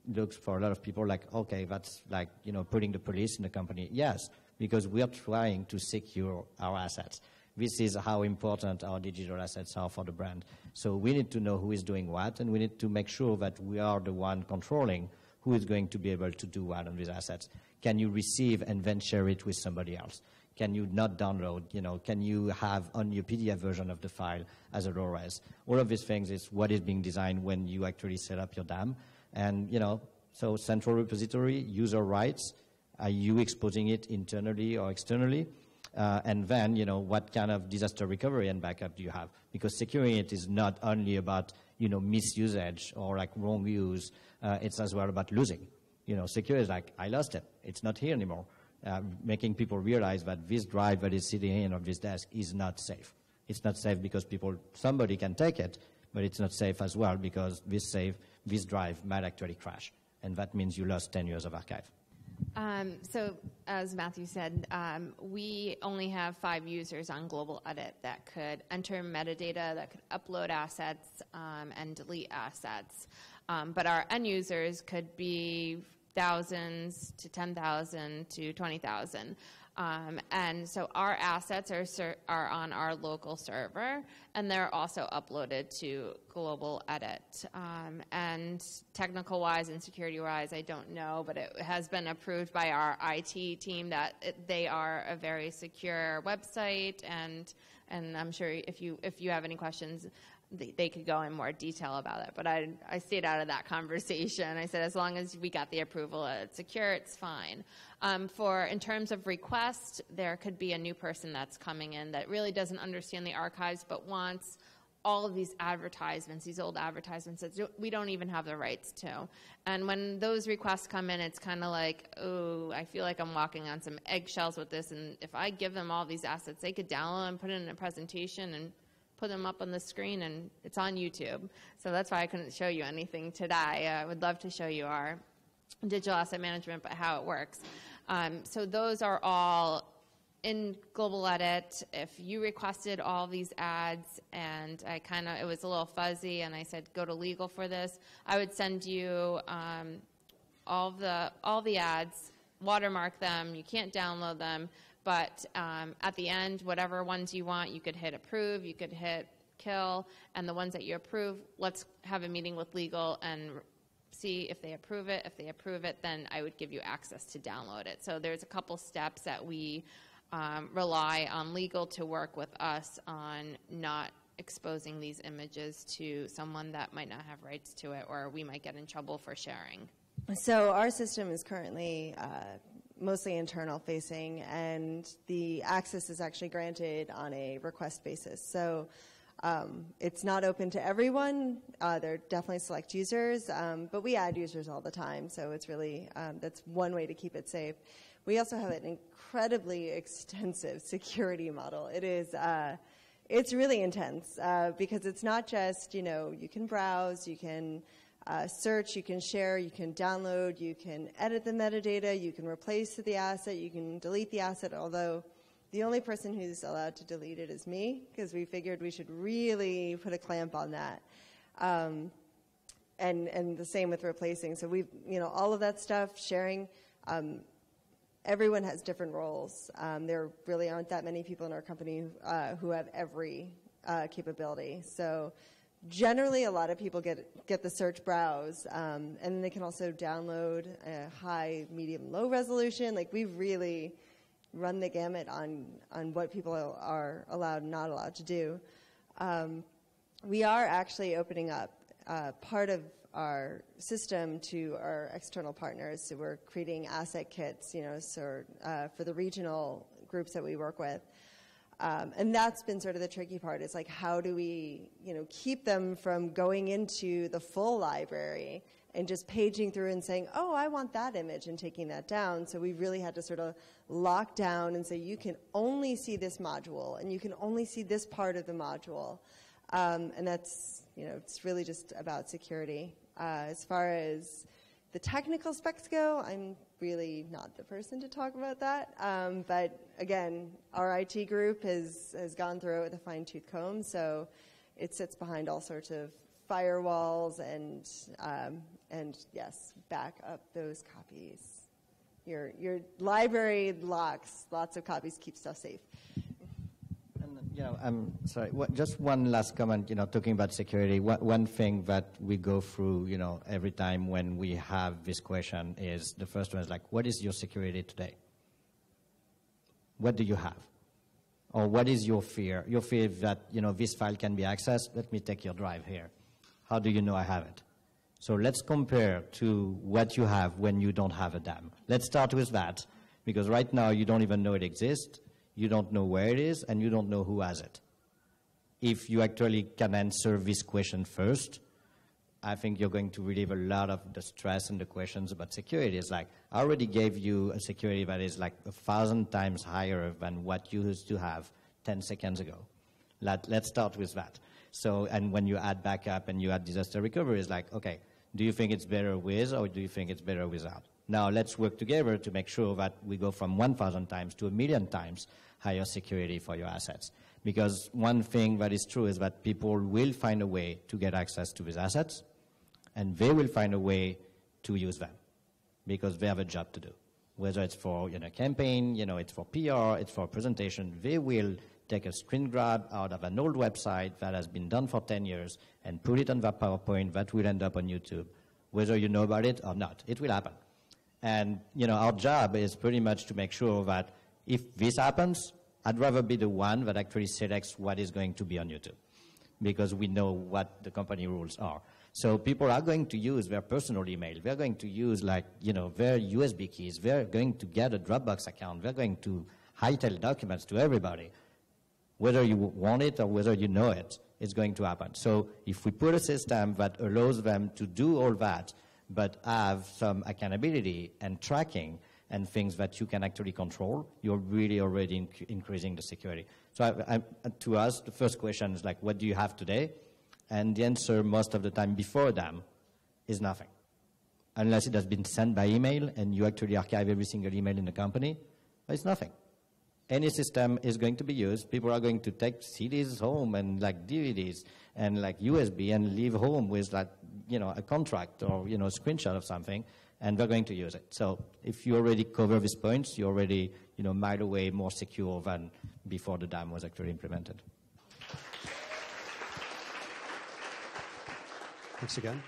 looks for a lot of people like, okay, that's like, putting the police in the company. Yes, because we are trying to secure our assets. This is how important our digital assets are for the brand. So we need to know who is doing what, and we need to make sure that we are the one controlling who is going to be able to do what on these assets. Can you receive and then share it with somebody else? Can you not download? Can you have only a PDF version of the file as a RAW-res? All of these things is what is being designed when you actually set up your DAM. And, so central repository, user rights, Are you exposing it internally or externally? And then, what kind of disaster recovery and backup do you have? Because securing it is not only about, misusage or like wrong use. It's as well about losing. Secure is like, I lost it. It's not here anymore. Making people realize that this drive that is sitting in on this desk is not safe. It's not safe because somebody can take it, but it's not safe as well because this drive might actually crash. And that means you lost 10 years of archive. So, as Matthew said, we only have 5 users on Global Edit that could enter metadata, that could upload assets, and delete assets. But our end users could be thousands to 10,000 to 20,000. And so our assets are on our local server, and they're also uploaded to Global Edit. And technical-wise and security-wise, I don't know, but it has been approved by our IT team that they are a very secure website. And I'm sure if you have any questions, they could go in more detail about it. But I stayed out of that conversation. I said, as long as we got the approval, it's secure, it's fine. In terms of request, there could be a new person that's coming in that really doesn't understand the archives but wants all of these advertisements, these old advertisements that we don't even have the rights to. And when those requests come in, it's kind of like, oh, I feel like I'm walking on some eggshells with this. And if I give them all these assets, they could download and put it in a presentation and put them up on the screen, and it's on YouTube. So that's why I couldn't show you anything today. I would love to show you our digital asset management, but how it works. So those are all in Global Edit. If you requested all these ads and it was a little fuzzy, and I said, go to legal for this, I would send you all the ads, watermark them. You can't download them. But at the end, whatever ones you want, you could hit approve, you could hit kill, and the ones that you approve, let's have a meeting with legal and see if they approve it. If they approve it, then I would give you access to download it. So there's a couple steps that we rely on legal to work with us on not exposing these images to someone that might not have rights to it, or we might get in trouble for sharing. So our system is currently mostly internal facing, and the access is actually granted on a request basis. So it's not open to everyone. There are definitely select users, but we add users all the time. So it's really, that's one way to keep it safe. We also have an incredibly extensive security model. It is, it's really intense because it's not just, you can browse, you can search, you can share, you can download, you can edit the metadata, you can replace the asset, you can delete the asset, although the only person who's allowed to delete it is me, because we figured we should really put a clamp on that. And the same with replacing. So we've, all of that stuff, sharing, everyone has different roles. There really aren't that many people in our company who have every capability. So generally, a lot of people get the search browse, and they can also download a high, medium, low resolution. Like, we've really run the gamut on what people are allowed and not allowed to do. We are actually opening up part of our system to our external partners. So we're creating asset kits, for the regional groups that we work with. And that's been sort of the tricky part. Is like, how do we, keep them from going into the full library and just paging through and saying, oh, I want that image, and taking that down. So we really had to sort of lock down and say, you can only see this module, and you can only see this part of the module. And that's, it's really just about security. As far as the technical specs go, I'm really not the person to talk about that. But again, our IT group has gone through it with a fine-tooth comb, so it sits behind all sorts of firewalls and yes, back up those copies. Your library locks lots of copies, keep stuff safe. I'm sorry. Just one last comment. Talking about security. One thing that we go through, every time when we have this question is the first one is like, what is your security today? What do you have? Or what is your fear? Your fear that this file can be accessed. Let me take your drive here. How do you know I have it? So let's compare to what you have when you don't have a dam. Let's start with that, because right now you don't even know it exists, you don't know where it is, and you don't know who has it. If you actually can answer this question first, I think you're going to relieve a lot of the stress and the questions about security. It's like, I already gave you a security that is like 1,000 times higher than what you used to have 10 seconds ago. Let's start with that. So, and when you add backup and you add disaster recovery, it's like, okay, do you think it's better with or do you think it's better without? Now let's work together to make sure that we go from 1,000 times to 1,000,000 times higher security for your assets. Because one thing that is true is that people will find a way to get access to these assets, and they will find a way to use them because they have a job to do. Whether it's for campaign, it's for PR, it's for presentation, they will take a screen grab out of an old website that has been done for 10 years and put it on that PowerPoint that will end up on YouTube. Whether you know about it or not, it will happen. And our job is pretty much to make sure that if this happens, I'd rather be the one that actually selects what is going to be on YouTube because we know what the company rules are. So people are going to use their personal email. They're going to use their USB keys. They're going to get a Dropbox account. They're going to hightail documents to everybody. Whether you want it or whether you know it, it's going to happen. So if we put a system that allows them to do all that, but have some accountability and tracking and things that you can actually control, you're really already increasing the security. So to us, the first question is like, what do you have today? And the answer most of the time before them is nothing. Unless it has been sent by email and you actually archive every single email in the company, it's nothing. Any system is going to be used. People are going to take CDs home and DVDs and USB and leave home with a contract or a screenshot of something, and they're going to use it. So if you already cover these points, you're already mile away more secure than before the dam was actually implemented. Thanks again.